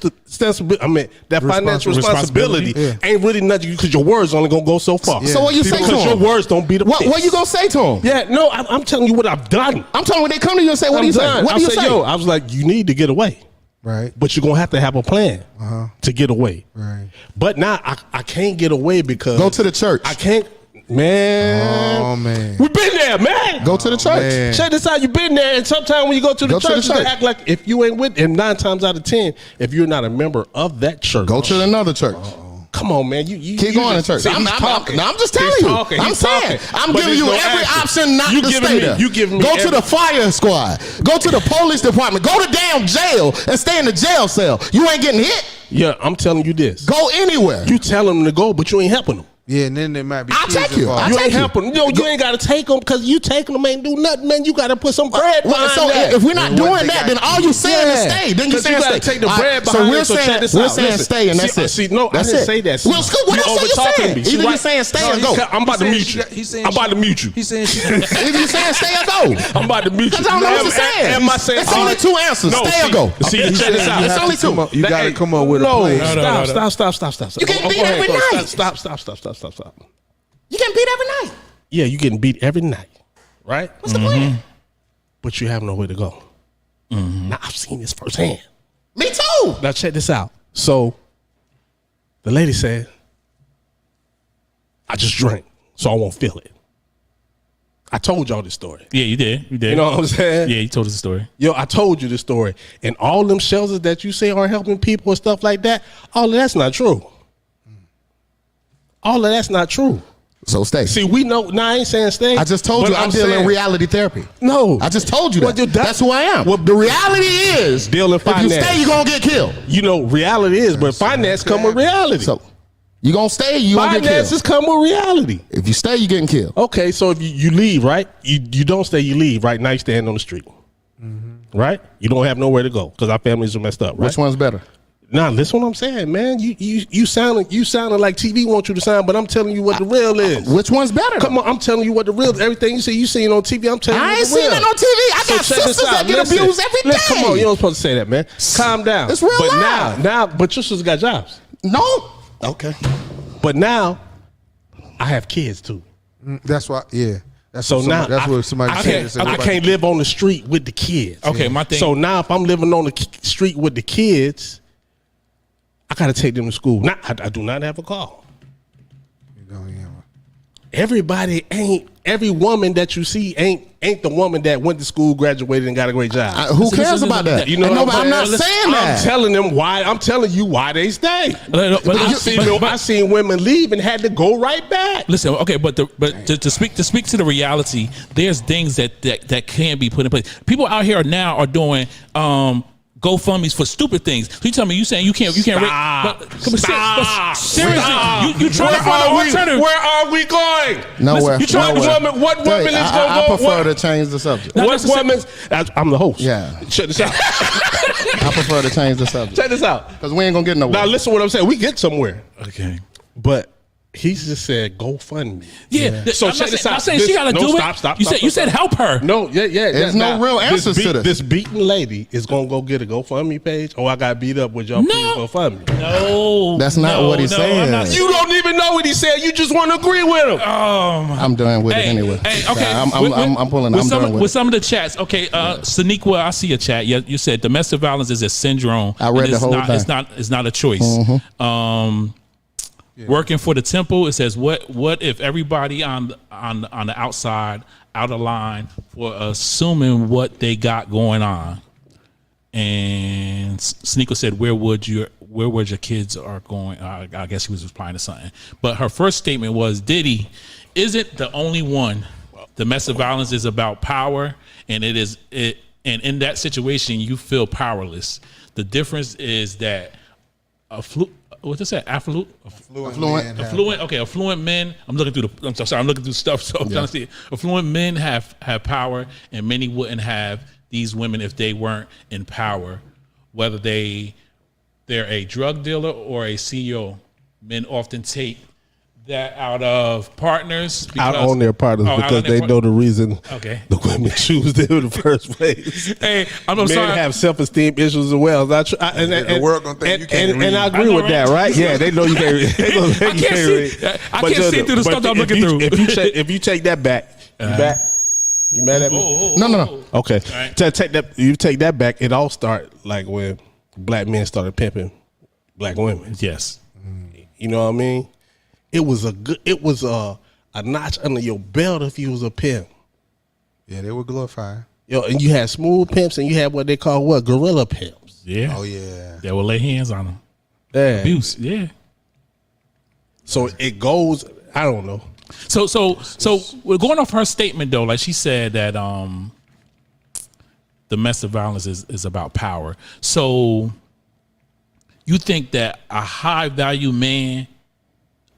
financial responsibility ain't really nothing, because your words only gonna go so far. So what you say to him? Because your words don't beat the pitch. What you gonna say to him? Yeah, no, I'm telling you what I've done. I'm telling you when they come to you and say, what do you say? What do you say? Yo, I was like, you need to get away. Right. But you're gonna have to have a plan to get away. Right. But now I can't get away because Go to the church. I can't. Man, Oh, man. we been there, man. Go to the church. man. Check this out. You been there, and sometimes when you go to the church, they act like if you ain't with. And 9 times out of 10, if you're not a member of that church, Go to another church. Come on, man. You Keep going to church. See, I'm talking. just telling He's you. talking. I'm He's saying. talking. I'm But giving there's you no every action. option not You to giving stay me- there. you giving me Go to every- the fire squad. Go to the police department. Go to damn jail and stay in the jail cell. You ain't getting hit. Yeah, I'm telling you this. Go anywhere. You tell them to go, but you ain't helping them. Yeah, and then there might be. I'll kids take you. involved. I'll You take ain't you. helping them. You ain't got to take them, because you taking them ain't do nothing, man. You got to put some bread behind So that. if we're not doing that, then all you saying is Yeah. stay. Then you 'Cause saying gotta stay. take the All bread right, behind so it. So check this we're out. saying Listen. stay, and that's See, it. see, no, I That's didn't it. say that. Well, Scoop, what You else are you over-talking saying? me. See, Either you right- saying stay No, or go. I'm about to mute you. He's saying I'm about to mute you. He's saying she. Either you saying stay or go. I'm about to mute you. Because I don't know what you're saying. Am I saying? It's only two answers. Stay or go. See, check this out. It's only two. You got to come up with a plan. Stop. You can't beat Go ahead, every go. night. Stop. You getting beat every night. Yeah, you getting beat every night, right? What's the plan? But you have nowhere to go. Now I've seen this firsthand. Me too. Now check this out. So the lady said, I just drank, so I won't feel it. I told y'all this story. Yeah, you did. You did. You know what I'm saying? Yeah, you told us the story. Yo, I told you this story. And all them shelters that you say are helping people and stuff like that, all of that's not true. All of that's not true. So stay. See, we know. Now, I ain't saying stay. I just told but you I'm dealing saying- reality therapy. No. I just told you Well, that. dude, That's who I am. well, the reality is, Dealing if you finance. stay, you're going to get killed. You know, reality is, but finance come with reality. So you going to stay, you going to get killed. Finances come with reality. If you stay, you're getting killed. Okay, so if you leave, right? You don't stay, you leave, right? Now you stand on the street. Right? You don't have nowhere to go because our families are messed up, right? Which one's better? Nah, listen what I'm saying, man. You sounding like TV wants you to sound, but I'm telling you what the real is. Which one's better? Come on, I'm telling you what the real. Everything you seen on TV, I'm telling you. I what ain't the seen real. that on TV. I So got check this sisters out. that get Listen. abused every day. Listen, come on, you don't supposed to say that, man. Calm down. It's real But life. but your sisters got jobs. No. Okay. But now, I have kids too. That's why. Yeah. That's So what now that's what somebody I said. can't live on the street with the kids. Okay, my thing. So now, if I'm living on the street with the kids, I got to take them to school. Now, I do not have a car. Every woman that you see ain't the woman that went to school, graduated, and got a great job. Who cares about that? You know, no, what but I'm not saying? saying that. I'm telling them why. I'm telling you why they stay. But I seen women leave and had to go right back. listen, okay, but to speak to the reality, there's things that can be put in place. People out here now are doing GoFundMe's for stupid things. So you tell me, you saying you can't Stop. but seriously, Stop. you trying to find an alternative. Where are we going? Nowhere. You trying to Nowhere. what woman is going I to go? prefer to change the subject. Not What necessarily- woman's? I'm the host. Yeah. Check this out. I prefer to change the subject Check this out. because we ain't gonna get nowhere. Now listen, what I'm saying. We get somewhere, Okay. but He just said GoFundMe. Yeah. So I'm check not this saying, out. not saying she got to do it. Stop. You said help her. No, yeah. There's no real answers to this. This beaten lady is gonna go get a GoFundMe page. Oh, I got beat up with y'all. Please GoFundMe. No, That's not what he's saying. I'm not- You don't even know what he said. You just want to agree with him. I'm done with it anyway. Hey, okay. I'm pulling. I'm done with with it. some of the chats. Okay, Saniqua, I see a chat. You said domestic violence is a syndrome. I read and the it's whole not, thing. It's not a choice. Working for the temple, it says what if everybody on the outside out of line for assuming what they got going on. And Sneaker said, where would your kids are going? I guess he was replying to something. But her first statement was, Diddy isn't the only one. Domestic violence is about power, and and in that situation you feel powerless. The difference is that affluent men. I'm looking through stuff. So I'm trying to see. Affluent men have power, and many wouldn't have these women if they weren't in power. Whether they're a drug dealer or a CEO, men often take that out of partners. Out on their partners because they know the reason the women choose them in the first place. Hey, I'm Men sorry. have self-esteem issues as well. The world gonna think you can't read. And I agree with that, right? Yeah, they know you can't read. I can't see through the stuff that I'm looking through. If you take that back, you back? You mad at me? No. Okay. Right. To take that, you take that back. It all started like when black men started pimping black women. Yes. You know what I mean? It was a notch under your belt if you was a pimp. Yeah, they were glorified. Yo, and you had smooth pimps and you had what they call gorilla pimps. Yeah. Oh yeah. They will lay hands on them. Yeah. Abuse. Yeah. So it goes. I don't know. So we're going off her statement though. Like she said that domestic violence is about power. So you think that a high value man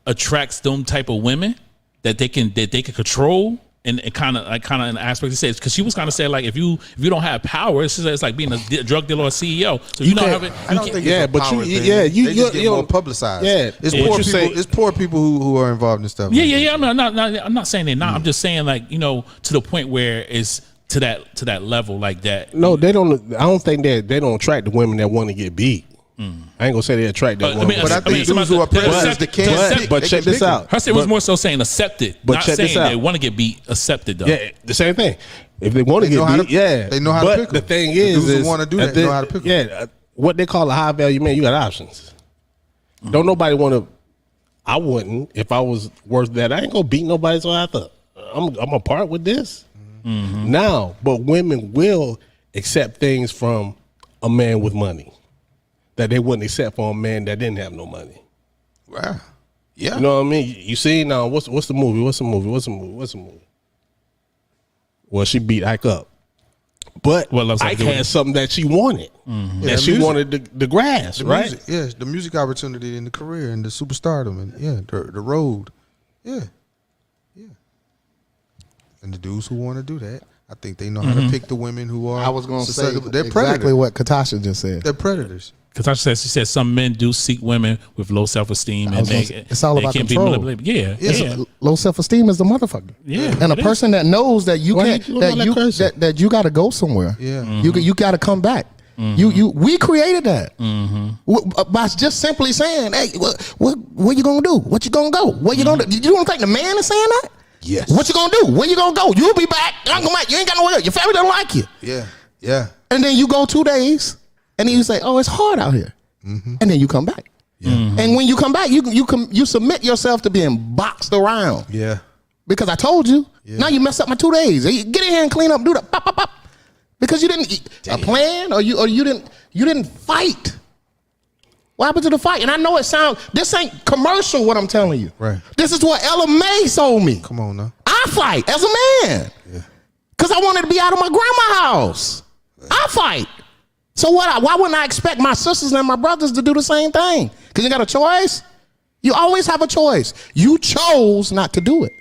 attracts them type of women that they can control and kind of in the aspect it says, because she was kind of saying like if you don't have power, it's like being a drug dealer or a CEO. So you don't have it. I don't think Yeah, it's a but power you- thing. yeah, you- they just you- get more publicized. Yeah. it's Yeah. poor What you people. say- It's poor people who are involved in stuff. Yeah. I'm not saying they're not. I'm just saying like to the point where it's to that level like that. No, they don't. I don't think they don't attract the women that want to get beat. I ain't gonna say they attract that woman. But I think dudes who are predators, they can't pick. But They check can this pick out. Her statement was more so saying accepted, But not check this saying they out. want to get beat. Accepted though. Yeah, the same thing. If they want to They know get how beat, to- yeah, they know how to but pick 'em. the thing The is, dudes who is wanna do at that know how to pick 'em. Yeah, what they call a high value man, you got options. Don't nobody want to. I wouldn't if I was worth that. I ain't gonna beat nobody. So I thought I'm a part with this now. But women will accept things from a man with money that they wouldn't accept from a man that didn't have no money. Wow. Yeah. You know what I mean? You see now, what's the movie? Well, she beat Ike up. But What Love's Like Ike Doing? had something that she wanted. Yeah, That she music. wanted the grass, right? Music, yeah, the music opportunity and the career and the superstardom and the road. Yeah. And the dudes who want to do that, I think they know how to pick the women who are. I was going to say susceptible. They're exactly predators. what Katasha just said. They're predators. Because she said some men do seek women with low self esteem, and It's all about can control. be manipulated. Yeah. Low self esteem is the motherfucker. Yeah, and a it is. person that knows that you Why can't you doing all that cursing? that you got to go somewhere. Yeah. You got to come back. We created that by just simply saying, "Hey, what you gonna do? What you gonna go? What you gonna do? You don't think the man is saying that? Yes. What you gonna do? Where you gonna go? You'll be back. I'm gonna back. You ain't got nowhere. Your family don't like you. Yeah. And then you go 2 days, and then you say, "Oh, it's hard out here," and then you come back. And when you come back, you submit yourself to being boxed around. Yeah. Because I told you. Now you messed up my 2 days. Get in here and clean up. Do that. Pop, pop, pop. Because you didn't a plan, or you didn't fight. What happened to the fight? And I know this ain't commercial. What I'm telling you. Right. This is what Ella May sold me. Come on now. I fight as a man. Because I wanted to be out of my grandma's house. I fight. So what? Why wouldn't I expect my sisters and my brothers to do the same thing? Because you got a choice. You always have a choice. You chose not to do it.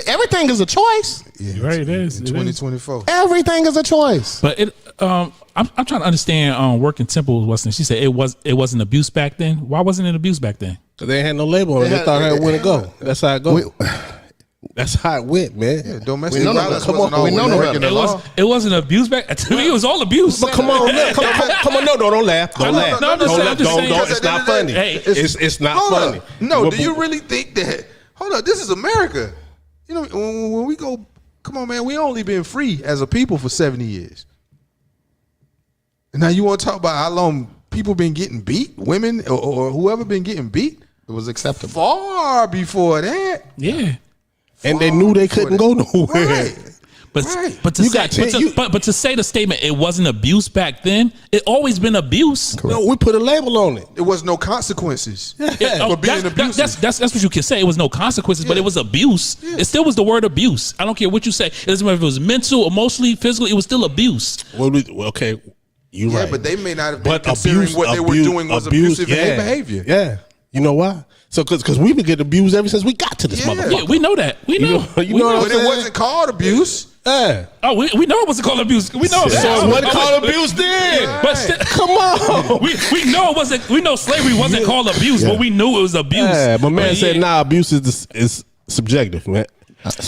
Everything is a choice. Yeah. Right, it is. In It is. 2024. Everything is a choice. But I'm trying to understand. Working Temple wasn't. She said it wasn't abuse back then. Why wasn't it abuse back then? Cause they ain't had no label on it. They thought it went to go. That's how it goes. That's how it went, man. Yeah, domestic know violence come wasn't on, we always know breaking the law. It wasn't abuse back. To me, it was all abuse. But come on, look, come on, no, don't laugh, don't laugh, no, I'm just saying, I'm just saying. don't. It's not funny. Hey, it's not Hold funny. up. No, do you really think that? Hold up, this is America. You know, when we go, come on, man, we only been free as a people for 70 years. And now you want to talk about how long people been getting beat, women or whoever been getting beat? It was acceptable. Far before that. Yeah. And they knew they couldn't go nowhere. Right. But Right. but to You say got 10 but to say the statement it wasn't abuse back then, it always been abuse. No, we put a label on it. There was no consequences Oh, for being abusive. that's what you can say. It was no consequences, but it was abuse. It still was the word abuse. I don't care what you say. It doesn't matter if it was mental, emotionally, physical. It was still abuse. Well, okay, you Yeah, right. but they may not have been considering what they were doing was abusive behavior. Yeah, you know why? So because we've been getting abused ever since we got to this Yeah. motherfucker. Yeah, we know that. We know. You We know what But it wasn't called abuse. Yeah. Oh, we know it wasn't called abuse. We know. So what called abuse then? But still, Come on. we know it wasn't. We know slavery wasn't called abuse, but we knew it was abuse. Yeah, my man But said, yeah. "Nah, abuse is subjective, man."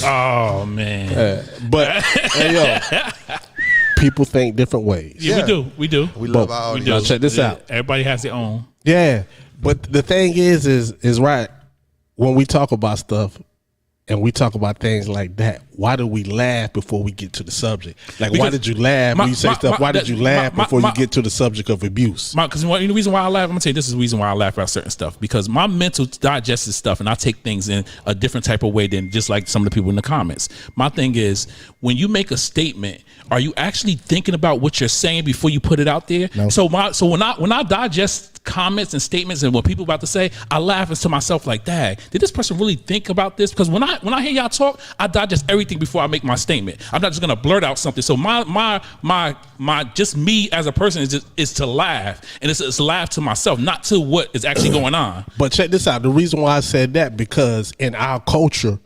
Oh man. But hey, yo, people think different ways. Yeah, we do. We love But- our We audience. do. Now check this Yeah, out. Everybody has their own. Yeah, but the thing is right. When we talk about stuff and we talk about things like that, why do we laugh before we get to the subject? Like, why Because did you laugh when you say stuff? Why did you laugh before you get to the subject of abuse? Because the reason why I laugh, I'm gonna tell you this is the reason why I laugh about certain stuff, because my mental digests this stuff and I take things in a different type of way than just like some of the people in the comments. My thing is, when you make a statement, are you actually thinking about what you're saying before you put it out there? No. So when I digest comments and statements and what people about to say, I laugh to myself like, "Dang, did this person really think about this?" Because when I hear y'all talk, I digest everything before I make my statement. I'm not just gonna blurt out something. So my just me as a person is to laugh, and it's to laugh to myself, not to what is actually going on. But check this out. The reason why I said that, because in our culture,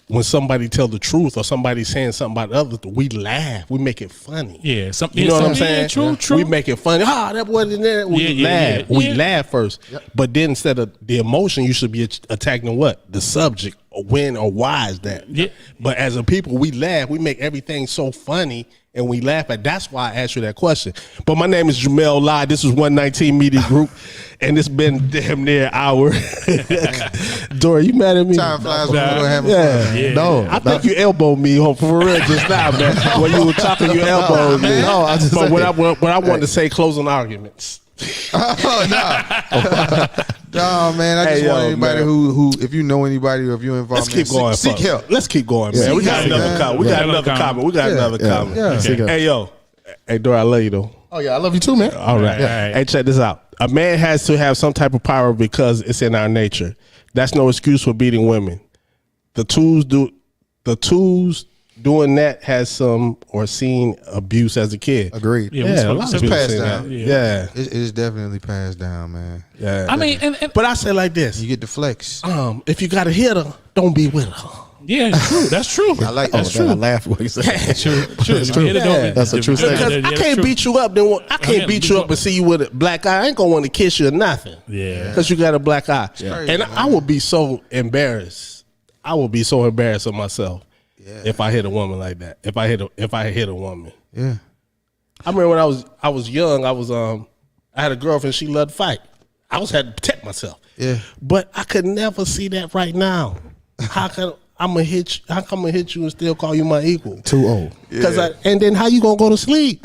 when somebody tell the truth or somebody saying something about others, we laugh. We make it funny. Yeah, You know what I'm yeah, saying? true. We make it funny. That wasn't there. We Yeah, laugh. yeah. We laugh first. But then instead of the emotion, you should be attacking what? The subject. Or when or why is that? Yeah. But as a people, we laugh. We make everything so funny and we laugh at. That's why I asked you that question. But my name is Jamel Lai. This is 119 Media Group. And it's been damn near an hour. Dory, you mad at me? Time flies when we're having Yeah. fun. Yeah. No, I think you elbowed me for real just now, man. When you were talking, you elbowed me. No, I just But said- what I wanted to say, closing arguments. Oh, no, man. I just Hey, want yo, anybody man. who, if you know anybody or if you're involved, Let's keep going. Seek fuck. help. Let's keep going, man. Yeah, We got seek another help. comment. We got another comment. We got another comment. yeah. Seek help. Hey, yo. Hey, Dora, I love you, though. Oh yeah, I love you too, man. All right. Yeah. Hey, check this out. A man has to have some type of power because it's in our nature. That's no excuse for beating women. The tools doing that has some or seen abuse as a kid. Agreed. Yeah, we Yeah, a spoke- lot of spoke- people passed say down. that. Yeah. It is definitely passed down, man. Yeah. I mean, and But I say like this. You get the flex. If you got to hit her, don't be with her. yeah, it's true. That's true. I like Oh, that. man, I laughed when you said that. True. It's true. That's a true statement. Because I can't beat you up. Then I can't beat you up and see you with a black eye. I ain't gonna want to kiss you or nothing. Yeah. Because you got a black eye. Crazy, And man. I would be so embarrassed. I would be so embarrassed of myself if I hit a woman like that. If I hit a woman. Yeah. I remember when I was young. I had a girlfriend. She loved to fight. I had to protect myself. Yeah. But I could never see that right now. How come I'm gonna hit you and still call you my equal? Too old. And then how you gonna go to sleep?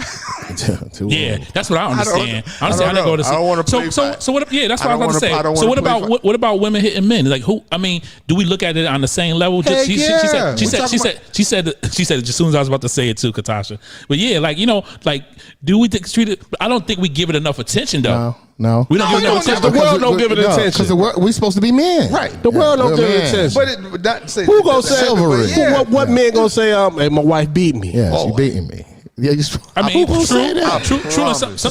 Too Yeah, old. that's what I understand. I don't how they know. go to I don't wanna so play so fight. so what? Yeah, that's I what I don't was about to wanna- I say. don't So wanna what play about fight. what about women hitting men? Like who? I mean, do we look at it on the same level? Heck She yeah. said. She We said. talking She said. She said. As soon as I was about to say it too, Katasha. But yeah, like like, do we treat it? I don't think we give it enough attention though. No. We don't give it enough The attention. world don't give it attention. Because we supposed to be men. Right. The world don't we're give it men. attention. But not say Who gonna say Chivalry. Yeah. what man gonna say? Hey, my wife beat me. Yeah, she beating me. Yeah, you. I mean, Who say that? true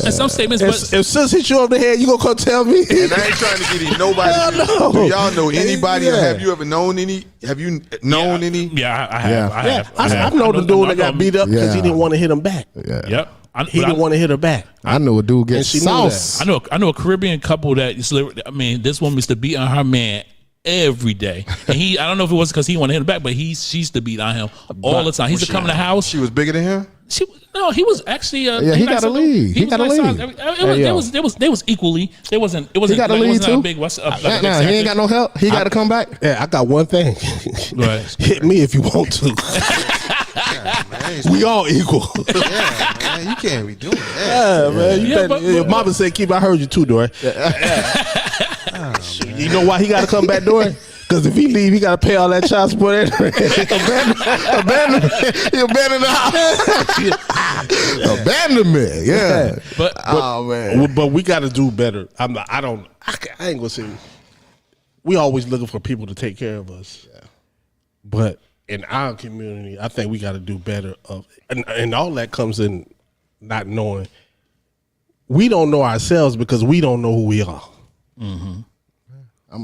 in some statements, but If sis hit you over the head, you gonna come tell me? And I ain't trying to get nobody. Hell no. Do y'all know anybody? Or Yeah. have you ever known any? Have you known any? yeah, I have. Yeah. I have. I've known the dude that got beat up because he Yeah. didn't want to hit him back. Yeah. Yep. he didn't want to hit her back. I know a dude And gets she knew sauce. I know a Caribbean couple that this woman used to beat on her man every day, and I don't know if it was because he wanted to hit her back, but she used to beat on him all the time. He used to come in the house. She was bigger than him. He was actually. He got a lead. He got a lead. They was equally. They wasn't. It wasn't. He got a like, it lead wasn't too. a big. Nah, he ain't got no help. He got to come back. Yeah, I got one thing. Go ahead. Hit me if you want to. We all equal. Yeah, man, you can't be doing that. Yeah, man. Yeah, but- Mama said, "Keep." I heard you too, Dory. You know why he got to come back, Dory? Because if he leave, he got to pay all that child support. Abandonment. He abandoned the house. Abandonment. Yeah. But Oh man. But we got to do better. I ain't gonna say. We always looking for people to take care of us. Yeah. But in our community, I think we got to do better. And all that comes in not knowing. We don't know ourselves because we don't know who we are.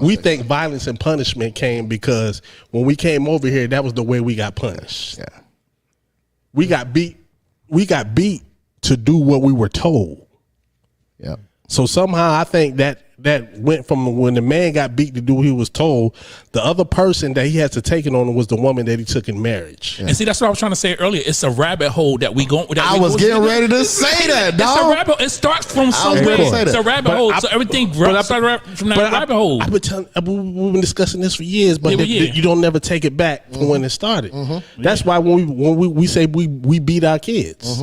We think violence and punishment came because when we came over here, that was the way we got punished. Yeah. We got beat. We got beat to do what we were told. Yeah. So somehow I think that went from when the man got beat to do what he was told, the other person that he had to take it on was the woman that he took in marriage. and see, that's what I was trying to say earlier. It's a rabbit hole that we go. I was getting ready to say that, It's a dog. rabbit. It starts from I was somewhere. gonna say It's that. a rabbit hole. So everything started from that rabbit hole. I've been telling, we've been discussing this for years, but Yeah. you don't never take it back from when it started. That's why when we say we beat our kids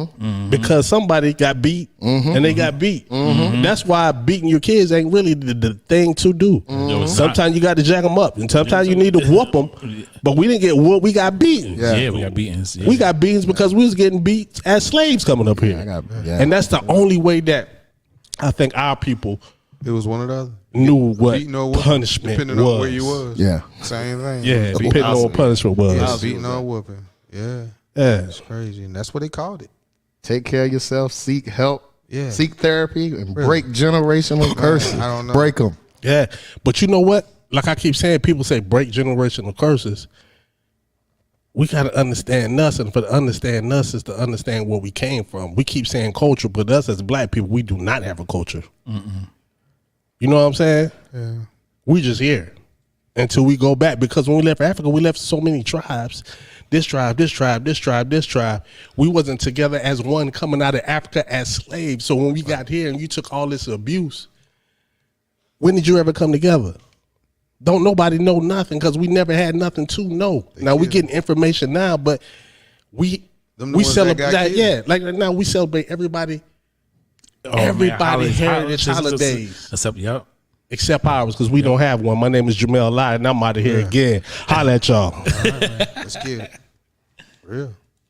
because somebody got beat and they got beat. That's why beating your kids ain't really the thing to do. Sometimes you got to jack them up, and sometimes you need to whoop them. But we didn't get whooped; we got beaten. Yeah, we got beatings. Yeah. We got beatings because we was getting beat as slaves coming up here, and that's the only way that I think our people It was one or the other. knew what Beating or whooping, punishment depending was. on where you was. Yeah. Same thing. Yeah, depending on what punishment was. Yeah, beating or whooping. Yeah, Yeah. it's crazy, and that's what they called it. Take care of yourself. Seek help. Yeah. Seek therapy and break generational curses. I don't know. Break them. Yeah, but you know what? Like I keep saying, people say break generational curses. We got to understand us, and for to understand us is to understand where we came from. We keep saying culture, but us as black people, we do not have a culture. You know what I'm saying? Yeah. We just here until we go back, because when we left Africa, we left so many tribes. This tribe, this tribe, this tribe, this tribe. We wasn't together as one coming out of Africa as slaves. So when we got here and you took all this abuse, when did you ever come together? Don't nobody know nothing because we never had nothing to know. Now we getting information now, but we ones celebrate that got killed. yeah. Like now we celebrate everybody heritage holidays. Except, yep. Except ours, because we don't have one. My name is Jamel Lai, and I'm out of here again. Holla at y'all. All right, man. Let's get it. Real.